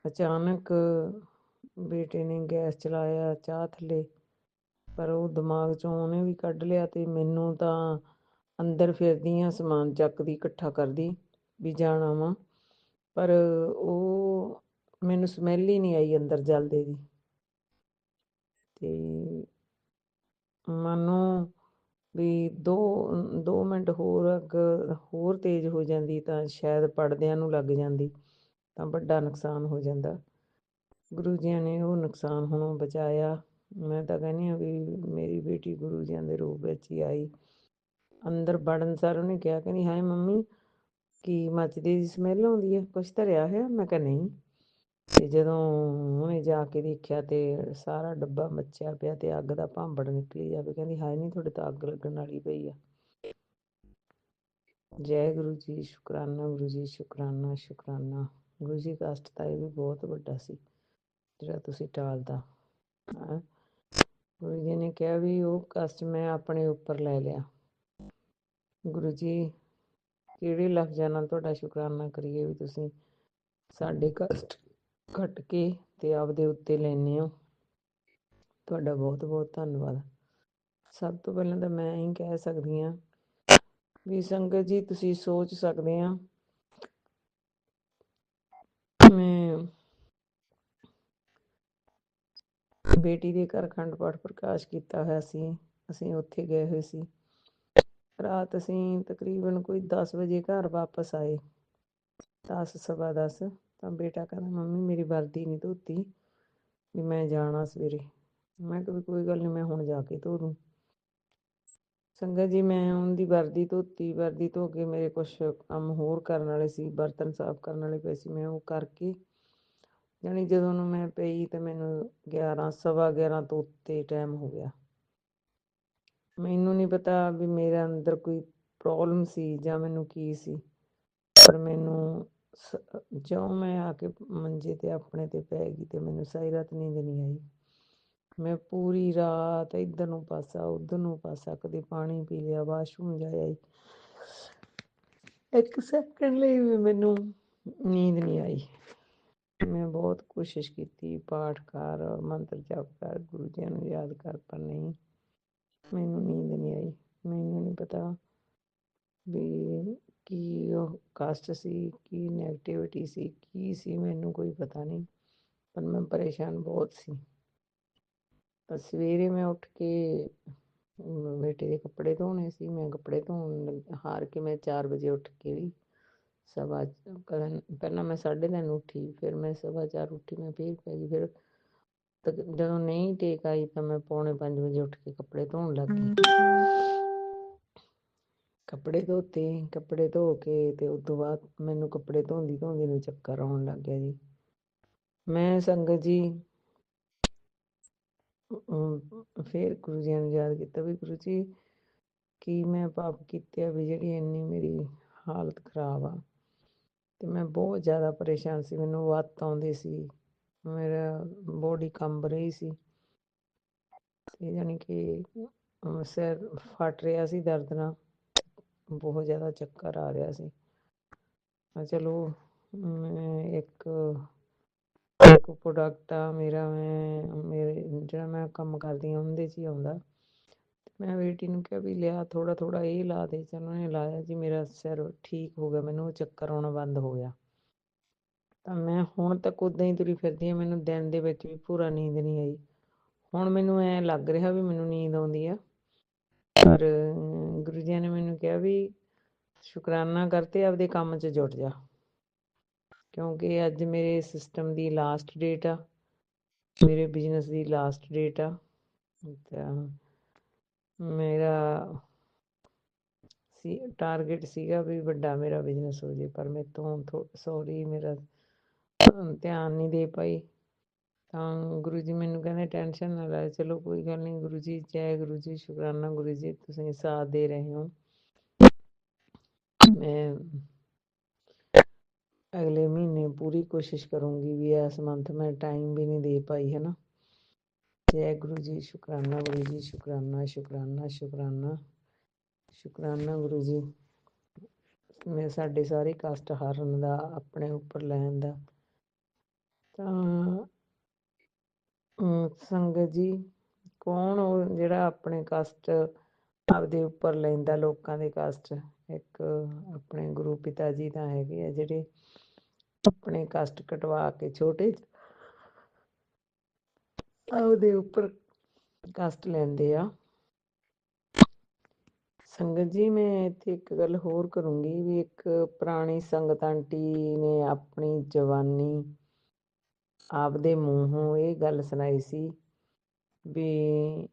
ਅਚਾਨਕ ਬੇਟੇ ਨੇ ਗੈਸ ਚਲਾਇਆ ਚਾਹ ਥੱਲੇ, ਪਰ ਉਹ ਦਿਮਾਗ 'ਚੋਂ ਉਹਨੇ ਵੀ ਕੱਢ ਲਿਆ ਅਤੇ ਮੈਨੂੰ ਤਾਂ ਅੰਦਰ ਫਿਰਦੀ ਹਾਂ ਸਮਾਨ ਚੱਕਦੀ ਇਕੱਠਾ ਕਰਦੀ ਵੀ ਜਾਣਾ ਵਾ, ਪਰ ਉਹ ਮੈਨੂੰ ਸਮੈਲ ਹੀ ਨਹੀਂ ਆਈ ਅੰਦਰ ਜਲਦੇ ਦੀ। ਅਤੇ ਮਾਨੋ ਵੀ 2 ਮਿੰਟ ਹੋਰ ਅੱਗ ਹੋਰ ਤੇਜ਼ ਹੋ ਜਾਂਦੀ ਤਾਂ ਸ਼ਾਇਦ ਪੜਦਿਆਂ ਨੂੰ ਲੱਗ ਜਾਂਦੀ ਤਾਂ ਵੱਡਾ ਨੁਕਸਾਨ ਹੋ ਜਾਂਦਾ। ਗੁਰੂ ਜੀਆਂ ਨੇ ਉਹ ਨੁਕਸਾਨ ਹੁਣੋਂ ਬਚਾਇਆ। ਮੈਂ ਤਾਂ ਕਹਿੰਦੀ ਹਾਂ ਵੀ ਮੇਰੀ ਬੇਟੀ ਗੁਰੂ ਜੀਆਂ ਦੇ ਰੂਪ ਵਿੱਚ ਹੀ ਆਈ। ਅੰਦਰ ਵੜਨ ਸਾਰ ਉਹਨੇ ਕਿਹਾ, ਕਹਿੰਦੀ ਹਾਏ ਮੰਮੀ ਕੀ ਮੱਚਦੀ ਦੀ ਸਮੈਲ ਆਉਂਦੀ ਹੈ, ਕੁਛ ਧਰਿਆ ਹੋਇਆ? ਮੈਂ ਕਿਹਾ ਨਹੀਂ। ਅਤੇ ਜਦੋਂ ਉਹਨੇ ਜਾ ਕੇ ਦੇਖਿਆ ਅਤੇ ਸਾਰਾ ਡੱਬਾ ਮੱਚਿਆ ਪਿਆ ਅਤੇ ਅੱਗ ਦਾ ਭਾਂਬੜ ਨਿਕਲੀ ਜਾਵੇ। ਕਹਿੰਦੀ ਹਾਏ ਨਹੀਂ ਤੁਹਾਡੇ ਤਾਂ ਅੱਗ ਲੱਗਣ ਵਾਲੀ ਪਈ ਆ। ਜੈ ਗੁਰੂ ਜੀ, ਸ਼ੁਕਰਾਨਾ ਗੁਰੂ ਜੀ, ਸ਼ੁਕਰਾਨਾ ਸ਼ੁਕਰਾਨਾ। ਗੁਰੂ ਜੀ ਕਸ਼ਟ ਤਾਂ ਇਹ ਵੀ ਬਹੁਤ ਵੱਡਾ ਸੀ ਜਿਹੜਾ ਤੁਸੀਂ ਟਾਲਤਾ। ਗੁਰੂ ਜੀ ਨੇ ਕਿਹਾ ਵੀ ਉਹ ਕਸ਼ਟ ਮੈਂ ਆਪਣੇ ਉੱਪਰ ਲੈ ਲਿਆ। ਗੁਰੂ ਜੀ ਕਿਹੜੇ ਲਫ਼ਜ਼ਾਂ ਨਾਲ ਤੁਹਾਡਾ ਸ਼ੁਕਰਾਨਾ ਕਰੀਏ ਵੀ ਤੁਸੀਂ ਸਾਡੇ ਕਸ਼ਟ ਕੱਟ ਕੇ ਅਤੇ ਆਪਦੇ ਉੱਤੇ ਲੈਂਦੇ ਹੋ। ਤੁਹਾਡਾ ਬਹੁਤ ਬਹੁਤ ਧੰਨਵਾਦ। ਸਭ ਤੋਂ ਪਹਿਲਾਂ ਤਾਂ ਮੈਂ ਇਹੀ ਕਹਿ ਸਕਦੀ ਹਾਂ ਵੀ ਸੰਗਤ ਜੀ ਤੁਸੀਂ ਸੋਚ ਸਕਦੇ ਹਾਂ ਮੈਂ ਬੇਟੀ ਦੇ ਘਰ ਅਖੰਡ ਪਾਠ ਪ੍ਰਕਾਸ਼ ਕੀਤਾ ਹੋਇਆ ਸੀ। ਅਸੀਂ ਉੱਥੇ ਗਏ ਹੋਏ ਸੀ। ਰਾਤ ਅਸੀਂ ਤਕਰੀਬਨ ਕੋਈ 10 ਵਜੇ ਘਰ ਵਾਪਸ ਆਏ, 10 ਸਵਾ 10। ਤਾਂ ਬੇਟਾ ਕਹਿੰਦਾ ਮੰਮੀ ਮੇਰੀ ਵਰਦੀ ਨਹੀਂ ਧੋਤੀ ਵੀ ਮੈਂ ਜਾਣਾ ਸਵੇਰੇ। ਮੈਂ ਕਿਹਾ ਵੀ ਕੋਈ ਗੱਲ ਨਹੀਂ ਮੈਂ ਹੁਣ ਜਾ ਕੇ ਧੋ ਦੂੰ। ਸੰਗਤ ਜੀ ਮੈਂ ਉਹਦੀ ਵਰਦੀ ਧੋਤੀ, ਵਰਦੀ ਧੋ ਕੇ ਮੇਰੇ ਕੁਛ ਕੰਮ ਹੋਰ ਕਰਨ ਵਾਲੇ ਸੀ, ਬਰਤਨ ਸਾਫ਼ ਕਰਨ ਵਾਲੇ ਪਏ ਸੀ, ਮੈਂ ਉਹ ਕਰਕੇ ਜਾਣੀ ਜਦੋਂ ਨੂੰ ਮੈਂ ਪਈ ਤਾਂ ਮੈਨੂੰ 11 ਸਵਾ 11 ਤੋਂ ਉੱਤੇ ਟਾਈਮ ਹੋ ਗਿਆ। ਮੈਨੂੰ ਨਹੀਂ ਪਤਾ ਵੀ ਮੇਰੇ ਅੰਦਰ ਕੋਈ ਪ੍ਰੋਬਲਮ ਸੀ ਜਾਂ ਮੈਨੂੰ ਕੀ ਸੀ, ਪਰ ਮੈਨੂੰ ਜਿਉਂ ਮੈਂ ਆ ਕੇ ਮੰਜੇ 'ਤੇ ਆਪਣੇ 'ਤੇ ਪੈ ਗਈ ਅਤੇ ਮੈਨੂੰ ਸਾਰੀ ਰਾਤ ਨੀਂਦ ਨਹੀਂ ਆਈ। ਮੈਂ ਪੂਰੀ ਰਾਤ ਇੱਧਰ ਨੂੰ ਪਾਸਾ ਉੱਧਰ ਨੂੰ ਪਾਸਾ, ਕਦੇ ਪਾਣੀ ਪੀ ਲਿਆ, ਵਾਸ਼ਰੂਮ ਜਾ ਆਈ, 1 ਸੈਕਿੰਡ ਲਈ ਵੀ ਮੈਨੂੰ ਨੀਂਦ ਨਹੀਂ ਆਈ। ਮੈਂ ਬਹੁਤ ਕੋਸ਼ਿਸ਼ ਕੀਤੀ, ਪਾਠ ਕਰ, ਮੰਤਰ ਜਪ ਕਰ, ਗੁਰੂ ਜੀਆਂ ਨੂੰ ਯਾਦ ਕਰ, ਪਰ ਨਹੀਂ, ਮੈਨੂੰ ਨੀਂਦ ਨਹੀਂ ਆਈ। ਮੈਨੂੰ ਨਹੀਂ ਪਤਾ ਵੀ ਕੀ ਉਹ ਕਸ਼ਟ ਸੀ, ਕੀ ਨੈਗੇਟਿਵਿਟੀ ਸੀ, ਕੀ ਸੀ, ਮੈਨੂੰ ਕੋਈ ਪਤਾ ਨਹੀਂ, ਪਰ ਮੈਂ ਪਰੇਸ਼ਾਨ ਬਹੁਤ ਸੀ। ਪਰ ਸਵੇਰੇ ਮੈਂ ਉੱਠ ਕੇ ਬੇਟੇ ਦੇ ਕੱਪੜੇ ਧੋਣੇ ਸੀ। ਮੈਂ ਕੱਪੜੇ ਧੋਣ ਹਾਰ ਕੇ ਮੈਂ 4 ਵਜੇ ਉੱਠ ਕੇ ਵੀ ਪਹਿਲਾਂ ਮੈਂ 3:30 ਉੱਠੀ, ਫਿਰ ਮੈਂ 4:15 ਉੱਠੀ, ਮੈਂ ਫਿਰ ਪੈ ਗਈ। ਫਿਰ ਜਦੋਂ ਨਹੀਂ ਟੇਕ ਆਈ ਤਾਂ ਮੈਂ 4:45 ਵਜੇ ਉੱਠ ਕੇ ਕੱਪੜੇ ਧੋਣ ਲੱਗ ਗਈ। ਕੱਪੜੇ ਧੋਤੇ, ਕੱਪੜੇ ਧੋ ਕੇ ਅਤੇ ਉਸ ਤੋਂ ਬਾਅਦ ਮੈਨੂੰ ਕੱਪੜੇ ਧੋਂਦੀ ਨੂੰ ਚੱਕਰ ਆਉਣ ਲੱਗ ਗਿਆ ਜੀ। ਮੈਂ ਸੰਗਤ ਜੀ ਫਿਰ ਗੁਰੂ ਜੀਆਂ ਨੂੰ ਯਾਦ ਕੀਤਾ ਵੀ ਗੁਰੂ ਜੀ ਕੀ ਮੈਂ ਪਾਪ ਕੀਤੇ ਆ ਵੀ ਜਿਹੜੀ ਇੰਨੀ ਮੇਰੀ ਹਾਲਤ ਖਰਾਬ ਆ। ਅਤੇ ਮੈਂ ਬਹੁਤ ਜ਼ਿਆਦਾ ਪਰੇਸ਼ਾਨ ਸੀ, ਮੈਨੂੰ ਵੱਤ ਆਉਂਦੀ ਸੀ, ਮੇਰਾ ਬੋਡੀ ਕੰਬ ਰਹੀ ਸੀ, ਅਤੇ ਜਾਣੀ ਕਿ ਸਿਰ ਫਟ ਰਿਹਾ ਸੀ ਦਰਦ ਨਾਲ, ਬਹੁਤ ਜ਼ਿਆਦਾ ਚੱਕਰ ਆ ਰਿਹਾ ਸੀ। ਚਲੋ ਮੈਂ ਇੱਕ ਪ੍ਰੋਡਕਟ ਆ ਮੇਰਾ, ਮੇਰੇ ਜਿਹੜਾ ਮੈਂ ਕੰਮ ਕਰਦੀ ਹਾਂ ਉਹਦੇ 'ਚ ਹੀ ਆਉਂਦਾ। ਮੈਂ ਬੇਟੀ ਨੂੰ ਕਿਹਾ ਵੀ ਲਿਆ ਥੋੜ੍ਹਾ ਥੋੜ੍ਹਾ ਇਹ ਲਾ ਦੇ। ਚੱਲ ਉਹਨੇ ਲਾਇਆ ਜੀ, ਮੇਰਾ ਸਿਰ ਠੀਕ ਹੋ ਗਿਆ, ਮੈਨੂੰ ਚੱਕਰ ਆਉਣਾ ਬੰਦ ਹੋ ਗਿਆ। ਤਾਂ ਮੈਂ ਹੁਣ ਤੱਕ ਉੱਦਾਂ ਹੀ ਤੁਰੀ ਫਿਰਦੀ ਹਾਂ, ਮੈਨੂੰ ਦਿਨ ਦੇ ਵਿੱਚ ਵੀ ਪੂਰਾ ਨੀਂਦ ਨਹੀਂ ਆਈ। ਹੁਣ ਮੈਨੂੰ ਐਂ ਲੱਗ ਰਿਹਾ ਵੀ ਮੈਨੂੰ ਨੀਂਦ ਆਉਂਦੀ ਆ, ਪਰ ਗੁਰੂ ਜੀ ਨੇ ਮੈਨੂੰ ਕਿਹਾ ਵੀ ਸ਼ੁਕਰਾਨਾ ਕਰਤੇ ਆਪਦੇ ਕੰਮ 'ਚ ਜੁਟ ਜਾ, ਕਿਉਂਕਿ ਅੱਜ ਮੇਰੇ ਸਿਸਟਮ ਦੀ ਲਾਸਟ ਡੇਟ ਆ, ਮੇਰੇ ਬਿਜ਼ਨਸ ਦੀ ਲਾਸਟ ਡੇਟ ਆ। ਤਾਂ ਮੇਰਾ ਟਾਰਗੇਟ ਸੀਗਾ ਵੀ ਵੱਡਾ ਮੇਰਾ ਬਿਜ਼ਨਸ ਹੋ ਜੇ, ਪਰ ਮੇਰੇ ਤੋਂ ਸੌਰੀ ਮੇਰਾ ਧਿਆਨ ਨਹੀਂ ਦੇ ਪਾਈ। ਤਾਂ ਗੁਰੂ ਜੀ ਮੈਨੂੰ ਕਹਿੰਦੇ ਟੈਨਸ਼ਨ ਨਾ ਲੈ, ਚਲੋ ਕੋਈ ਗੱਲ ਨਹੀਂ ਗੁਰੂ ਜੀ, ਜੈ ਗੁਰੂ ਜੀ, ਸ਼ੁਕਰਾਨਾ ਗੁਰੂ ਜੀ ਤੁਸੀਂ ਸਾਥ ਦੇ ਰਹੇ ਹੋ। ਮੈਂ ਅਗਲੇ ਮਹੀਨੇ पूरी कोशिश करूँगी भी इस मंथ में टाइम भी नहीं दे पाई है ना। जय गुरु जी, शुकराना गुरु जी, शुकराना शुकराना शुकराना शुकराना गुरु जी। ਮੈਂ ਸਾਡੇ ਸਾਰੇ ਕਸ਼ਟ ਹਰਨ ਦਾ, ਆਪਣੇ ਉੱਪਰ ਲੈਣ ਦਾ। ਤਾਂ ਸੰਗਤ ਜੀ, ਕੌਣ ਉਹ ਜਿਹੜਾ ਆਪਣੇ ਕਸ਼ਟ ਆਪਦੇ ਉੱਪਰ ਲੈਂਦਾ, ਲੋਕਾਂ ਦੇ ਕਸ਼ਟ? ਇੱਕ ਆਪਣੇ ਗੁਰੂ ਪਿਤਾ ਜੀ ਤਾਂ ਹੈਗੇ ਆ ਜਿਹੜੇ ਆਪਣੇ ਕਸ਼ਟ ਕਟਵਾ ਕੇ ਛੋਟੇ ਆਪਦੇ ਉੱਪਰ ਕਸ਼ਟ ਲੈਂਦੇ ਆ। ਸੰਗਤ ਜੀ, ਮੈਂ ਇੱਥੇ ਇੱਕ ਗੱਲ ਹੋਰ ਕਰੂੰਗੀ ਵੀ ਇੱਕ ਪੁਰਾਣੀ ਸੰਗਤ ਆਂਟੀ ਨੇ ਆਪਣੀ ਜਵਾਨੀ ਆਪਦੇ ਮੂੰਹੋਂ ਇਹ ਗੱਲ ਸੁਣਾਈ ਸੀ ਵੀ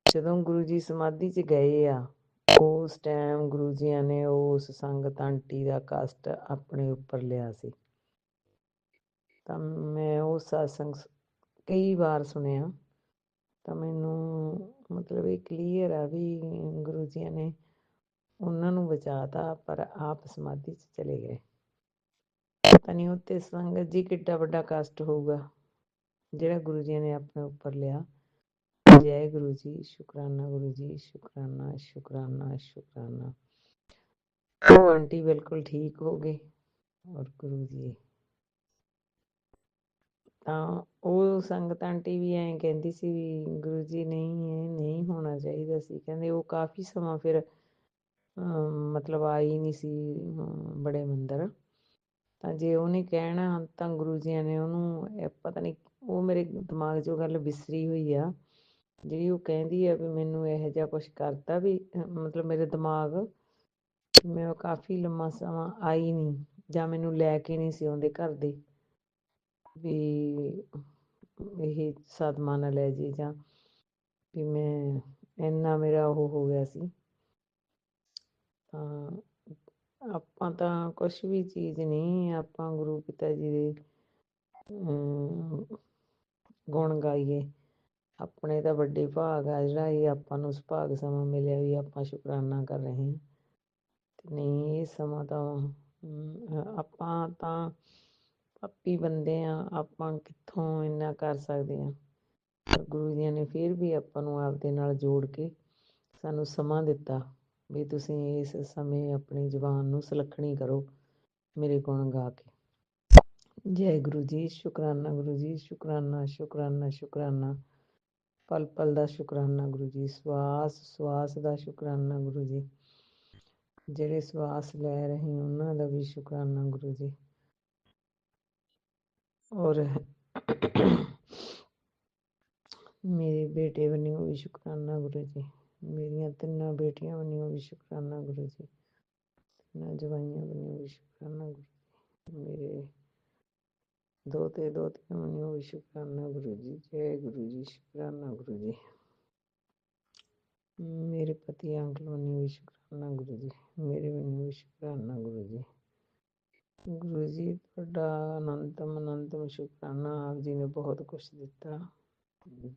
ਜਦੋਂ ਗੁਰੂ ਜੀ ਸਮਾਧੀ 'ਚ ਗਏ ਆ, ਉਸ ਟਾਈਮ ਗੁਰੂ ਜੀਆਂ ਨੇ ਉਸ ਸੰਗਤ ਆਂਟੀ ਦਾ ਕਸ਼ਟ ਆਪਣੇ ਉੱਪਰ ਲਿਆ ਸੀ। ਤਾਂ ਮੈਂ ਉਹ ਸਤਸੰਗ ਕਈ ਵਾਰ ਸੁਣਿਆ, ਤਾਂ ਮੈਨੂੰ ਮਤਲਬ ਇਹ ਕਲੀਅਰ ਆ ਵੀ ਗੁਰੂ ਜੀਆਂ ਨੇ ਉਹਨਾਂ ਨੂੰ ਬਚਾਤਾ, ਪਰ ਆਪ ਸਮਾਧੀ 'ਚ ਚਲੇ ਗਏ। ਪਤਾ ਨਹੀਂ ਉੱਤੇ ਸੰਗਤ ਜੀ ਕਿੱਡਾ ਵੱਡਾ ਕਸ਼ਟ ਹੋਊਗਾ ਜਿਹੜਾ ਗੁਰੂ ਜੀ ਨੇ ਆਪਣੇ ਉੱਪਰ ਲਿਆ। ਜੈ ਗੁਰੂ ਜੀ, ਸ਼ੁਕਰਾਨਾ ਗੁਰੂ ਜੀ, ਸ਼ੁਕਰਾਨਾ ਸ਼ੁਕਰਾਨਾ ਸ਼ੁਕਰਾਨਾ। ਉਹ ਆਂਟੀ ਬਿਲਕੁਲ ਠੀਕ ਹੋ ਗਏ ਔਰ ਗੁਰੂ ਜੀ ਤਾਂ ਉਹ ਸੰਗਤ ਆਂਟੀ ਵੀ ਐਂ ਕਹਿੰਦੀ ਸੀ ਵੀ ਗੁਰੂ ਜੀ ਨਹੀਂ, ਇਹ ਨਹੀਂ ਹੋਣਾ ਚਾਹੀਦਾ ਸੀ। ਕਹਿੰਦੇ ਉਹ ਕਾਫੀ ਸਮਾਂ ਫਿਰ ਮਤਲਬ ਆਈ ਨਹੀਂ ਸੀ ਬੜੇ ਮੰਦਰ। ਤਾਂ ਜੇ ਉਹਨੇ ਕਹਿਣਾ ਤਾਂ ਗੁਰੂ ਜੀਆਂ ਨੇ ਉਹਨੂੰ ਪਤਾ ਨਹੀਂ, ਉਹ ਮੇਰੇ ਦਿਮਾਗ 'ਚੋਂ ਗੱਲ ਵਿਸਰੀ ਹੋਈ ਆ ਜਿਹੜੀ ਉਹ ਕਹਿੰਦੀ ਆ ਵੀ ਮੈਨੂੰ ਇਹੋ ਜਿਹਾ ਕੁਛ ਕਰਤਾ ਵੀ ਮਤਲਬ ਮੇਰੇ ਦਿਮਾਗ ਮੈਂ ਕਾਫੀ ਲੰਮਾ ਸਮਾਂ ਆਈ ਨਹੀਂ, ਜਾਂ ਮੈਨੂੰ ਲੈ ਕੇ ਨਹੀਂ ਸੀ ਆਉਂਦੇ ਘਰ ਦੇ ਵੀ ਇਹ ਸਦਮਾ ਨਾ ਲੈ ਜੇ, ਜਾਂ ਵੀ ਮੈਂ ਇੰਨਾ ਮੇਰਾ ਉਹ ਹੋ ਗਿਆ ਸੀ। ਤਾਂ ਆਪਾਂ ਤਾਂ ਕੁਛ ਵੀ ਚੀਜ਼ ਨਹੀਂ, ਆਪਾਂ ਗੁਰੂ ਪਿਤਾ ਜੀ ਦੇ ਗੁਣ ਗਾਈਏ। ਆਪਣੇ ਤਾਂ ਵੱਡੇ ਭਾਗ ਆ ਜਿਹੜਾ ਇਹ ਆਪਾਂ ਨੂੰ ਸੁਭਾਗ ਸਮਾਂ ਮਿਲਿਆ ਵੀ ਆਪਾਂ ਸ਼ੁਕਰਾਨਾ ਕਰ ਰਹੇ ਹਾਂ। ਤੇ ਨਹੀਂ, ਇਹ ਸਮਾਂ ਤਾਂ ਆਪਾਂ ਤਾਂ ਪਾਪੀ ਬੰਦੇ ਆ, ਆਪਾਂ ਕਿੱਥੋਂ ਇੰਨਾ ਕਰ ਸਕਦੇ ਹਾਂ। ਪਰ ਗੁਰੂ ਜੀ ਨੇ ਫਿਰ ਵੀ ਆਪਾਂ ਨੂੰ ਆਪਦੇ ਨਾਲ ਜੋੜ ਕੇ ਸਾਨੂੰ ਸਮਾਂ ਦਿੱਤਾ ਵੀ ਤੁਸੀਂ ਇਸ ਸਮੇਂ ਆਪਣੀ ਜ਼ੁਬਾਨ ਨੂੰ ਸੁਲੱਖਣੀ ਕਰੋ ਮੇਰੇ ਗੁਣ ਗਾ ਕੇ। ਜੈ ਗੁਰੂ ਜੀ, ਸ਼ੁਕਰਾਨਾ ਗੁਰੂ ਜੀ, ਸ਼ੁਕਰਾਨਾ ਸ਼ੁਕਰਾਨਾ ਸ਼ੁਕਰਾਨਾ। ਪਲ ਪਲ ਦਾ ਸ਼ੁਕਰਾਨਾ ਗੁਰੂ ਜੀ, ਸਵਾਸ ਸਵਾਸ ਦਾ ਸ਼ੁਕਰਾਨਾ ਗੁਰੂ ਜੀ, ਜਿਹੜੇ ਸਵਾਸ ਲੈ ਰਹੇ ਉਹਨਾਂ ਦਾ ਵੀ ਸ਼ੁਕਰਾਨਾ ਗੁਰੂ ਜੀ। ਔਰ ਮੇਰੇ ਬੇਟੇ ਵੱਲੋਂ ਵੀ ਸ਼ੁਕਰਾਨਾ ਗੁਰੂ ਜੀ, ਮੇਰੀਆਂ ਤਿੰਨਾਂ ਬੇਟੀਆਂ ਵੱਲੋਂ ਵੀ ਸ਼ੁਕਰਾਨਾ ਗੁਰੂ ਜੀ, ਤਿੰਨਾਂ ਜਵਾਈਆਂ ਵੱਲੋਂ ਵੀ ਸ਼ੁਕਰਾਨਾ ਗੁਰੂ ਜੀ, ਮੇਰੇ ਦੋਤੀਆਂ ਵੱਲੋਂ ਵੀ ਸ਼ੁਕਰਾਨਾ ਗੁਰੂ ਜੀ। ਜੈ ਗੁਰੂ ਜੀ, ਸ਼ੁਕਰਾਨਾ ਗੁਰੂ ਜੀ। ਮੇਰੇ ਪਤੀ ਅੰਕਲ ਵੱਲੋਂ ਵੀ ਸ਼ੁਕਰਾਨਾ ਗੁਰੂ ਜੀ, ਮੇਰੇ ਵੱਲੋਂ ਵੀ ਸ਼ੁਕਰਾਨਾ ਗੁਰੂ ਜੀ। ਗੁਰੂ ਜੀ ਤੁਹਾਡਾ ਅਨੰਤਮ ਸ਼ੁਕਰਾਨਾ। ਆਪ ਜੀ ਨੇ ਬਹੁਤ ਕੁਛ ਦਿੱਤਾ,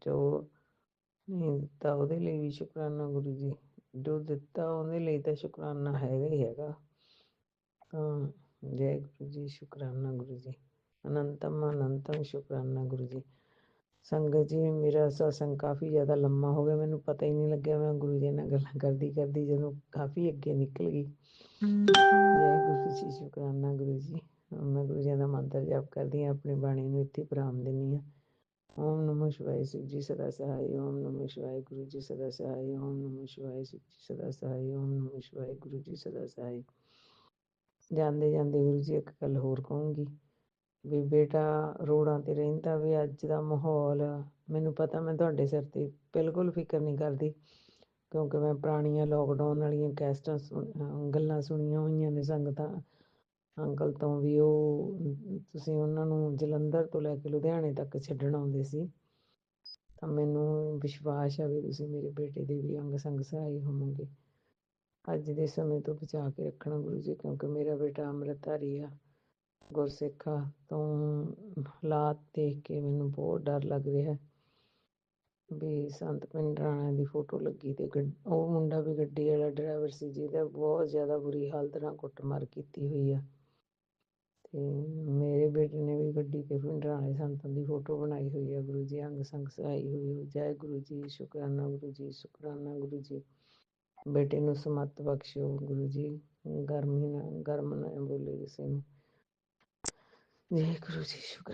ਜੋ ਨਹੀਂ ਦਿੱਤਾ ਉਹਦੇ ਲਈ ਵੀ ਸ਼ੁਕਰਾਨਾ ਗੁਰੂ ਜੀ, ਜੋ ਦਿੱਤਾ ਉਹਦੇ ਲਈ ਤਾਂ ਸ਼ੁਕਰਾਨਾ ਹੈਗਾ ਹੀ ਹੈਗਾ। ਤਾਂ ਜੈ ਗੁਰੂ ਜੀ, ਸ਼ੁਕਰਾਨਾ ਗੁਰੂ ਜੀ, ਅਨੰਤਮ ਸ਼ੁਕਰਾਨਾ ਗੁਰੂ ਜੀ। ਸੰਗਤ ਜੀ, ਮੇਰਾ ਸਤਸੰਗ ਕਾਫੀ ਜ਼ਿਆਦਾ ਲੰਮਾ ਹੋ ਗਿਆ, ਮੈਨੂੰ ਪਤਾ ਹੀ ਨਹੀਂ ਲੱਗਿਆ ਮੈਂ ਗੁਰੂ ਜੀ ਨਾਲ ਗੱਲਾਂ ਕਰਦੀ ਕਰਦੀ ਜਦੋਂ ਕਾਫੀ ਅੱਗੇ ਨਿਕਲ ਗਈ। ਜੈ ਗੁਰੂ ਜੀ, ਸ਼ੁਕਰਾਨਾ ਗੁਰੂ ਜੀ। ਮੈਂ ਗੁਰੂ ਜੀ ਦਾ ਮੰਤਰ ਜਪ ਕਰਦੀ ਹਾਂ, ਆਪਣੀ ਬਾਣੀ ਨੂੰ ਇੱਥੇ ਵਿਰਾਮ ਦਿੰਦੀ ਹਾਂ। ਓਮ ਨਮੋ ਸ਼ਿਵਾਏ, शिव जी सदा सहाय। ओम नमो शिवाय, गुरु जी सदा सहाय। ओम नमो शिवाय, शिव जी सदा सहाय। ओम नमो शिवाय, गुरु जी सदा सहाय। ਜਾਂਦੇ ਜਾਂਦੇ ਗੁਰੂ ਜੀ ਇੱਕ ਗੱਲ ਹੋਰ ਕਹੂੰਗੀ ਵੀ ਬੇਟਾ ਰੋਡਾਂ 'ਤੇ ਰਹਿੰਦਾ ਵੀ ਅੱਜ ਦਾ ਮਾਹੌਲ ਮੈਨੂੰ ਪਤਾ, ਮੈਂ ਤੁਹਾਡੇ ਸਿਰ 'ਤੇ ਬਿਲਕੁਲ ਫਿਕਰ ਨਹੀਂ ਕਰਦੀ, ਕਿਉਂਕਿ ਮੈਂ ਪੁਰਾਣੀਆਂ ਲੋਕਡਾਊਨ ਵਾਲੀਆਂ ਕੈਸਟਾਂ ਗੱਲਾਂ ਸੁਣੀਆਂ ਹੋਈਆਂ ਨੇ ਸੰਗਤਾਂ ਅੰਕਲ ਤੋਂ ਵੀ। ਉਹ ਤੁਸੀਂ ਉਹਨਾਂ ਨੂੰ ਜਲੰਧਰ ਤੋਂ ਲੈ ਕੇ ਲੁਧਿਆਣੇ ਤੱਕ ਛੱਡਣ ਆਉਂਦੇ ਸੀ। ਤਾਂ ਮੈਨੂੰ ਵਿਸ਼ਵਾਸ ਆ ਵੀ ਤੁਸੀਂ ਮੇਰੇ ਬੇਟੇ ਦੇ ਵੀ ਅੰਗ ਸੰਗ ਸਹਾਈ ਹੋਵੋਗੇ। ਅੱਜ ਦੇ ਸਮੇਂ ਤੋਂ ਬਚਾ ਕੇ ਰੱਖਣਾ ਗੁਰੂ ਜੀ, ਕਿਉਂਕਿ ਮੇਰਾ ਬੇਟਾ ਅੰਮ੍ਰਿਤਧਾਰੀ ਆ, ਗੁਰਸਿੱਖ ਆ। ਤੋਂ ਹਾਲਾਤ ਦੇਖ ਕੇ ਮੈਨੂੰ ਬਹੁਤ ਡਰ ਲੱਗ ਰਿਹਾ ਵੀ ਸੰਤ ਪਿੰਡ ਰਾਣਾ ਦੀ ਫੋਟੋ ਲੱਗੀ ਤੇ ਉਹ ਮੁੰਡਾ ਵੀ ਗੱਡੀ ਵਾਲਾ ਡਰਾਈਵਰ ਸੀ ਜਿਹਦਾ ਬਹੁਤ ਜ਼ਿਆਦਾ ਬੁਰੀ ਹਾਲਤ ਨਾਲ ਕੁੱਟਮਾਰ ਕੀਤੀ ਹੋਈ ਆ। ਤੇ ਮੇਰੇ ਮੇਰੇ ਬੇਟੇ ਨੇ ਵੀ ਗੱਡੀ ਤੇ ਪਿੰਡਰਾਂ ਵਾਲੇ ਸੰਤਾਂ ਦੀ ਫੋਟੋ ਬਣਾਈ ਹੋਈ ਹੈ ਗੁਰੂ ਜੀ, ਅੰਗ ਸੰਗ ਸਹਾਈ ਹੋਈ ਹੋ। ਜੈ ਗੁਰੂ ਜੀ, ਸ਼ੁਕਰਾਨਾ ਗੁਰੂ ਜੀ, ਸ਼ੁਕਰਾਨਾ ਗੁਰੂ ਜੀ। ਬੇਟੇ ਨੂੰ ਸਮੱਤ ਬਖਸ਼ਿਓ ਗੁਰੂ ਜੀ, ਗਰਮ ਨਾ ਬੋਲੇ ਕਿਸੇ ਨੂੰ। ਜੈ ਗੁਰੂ ਜੀ, ਸ਼ੁਕਰਾਨਾ।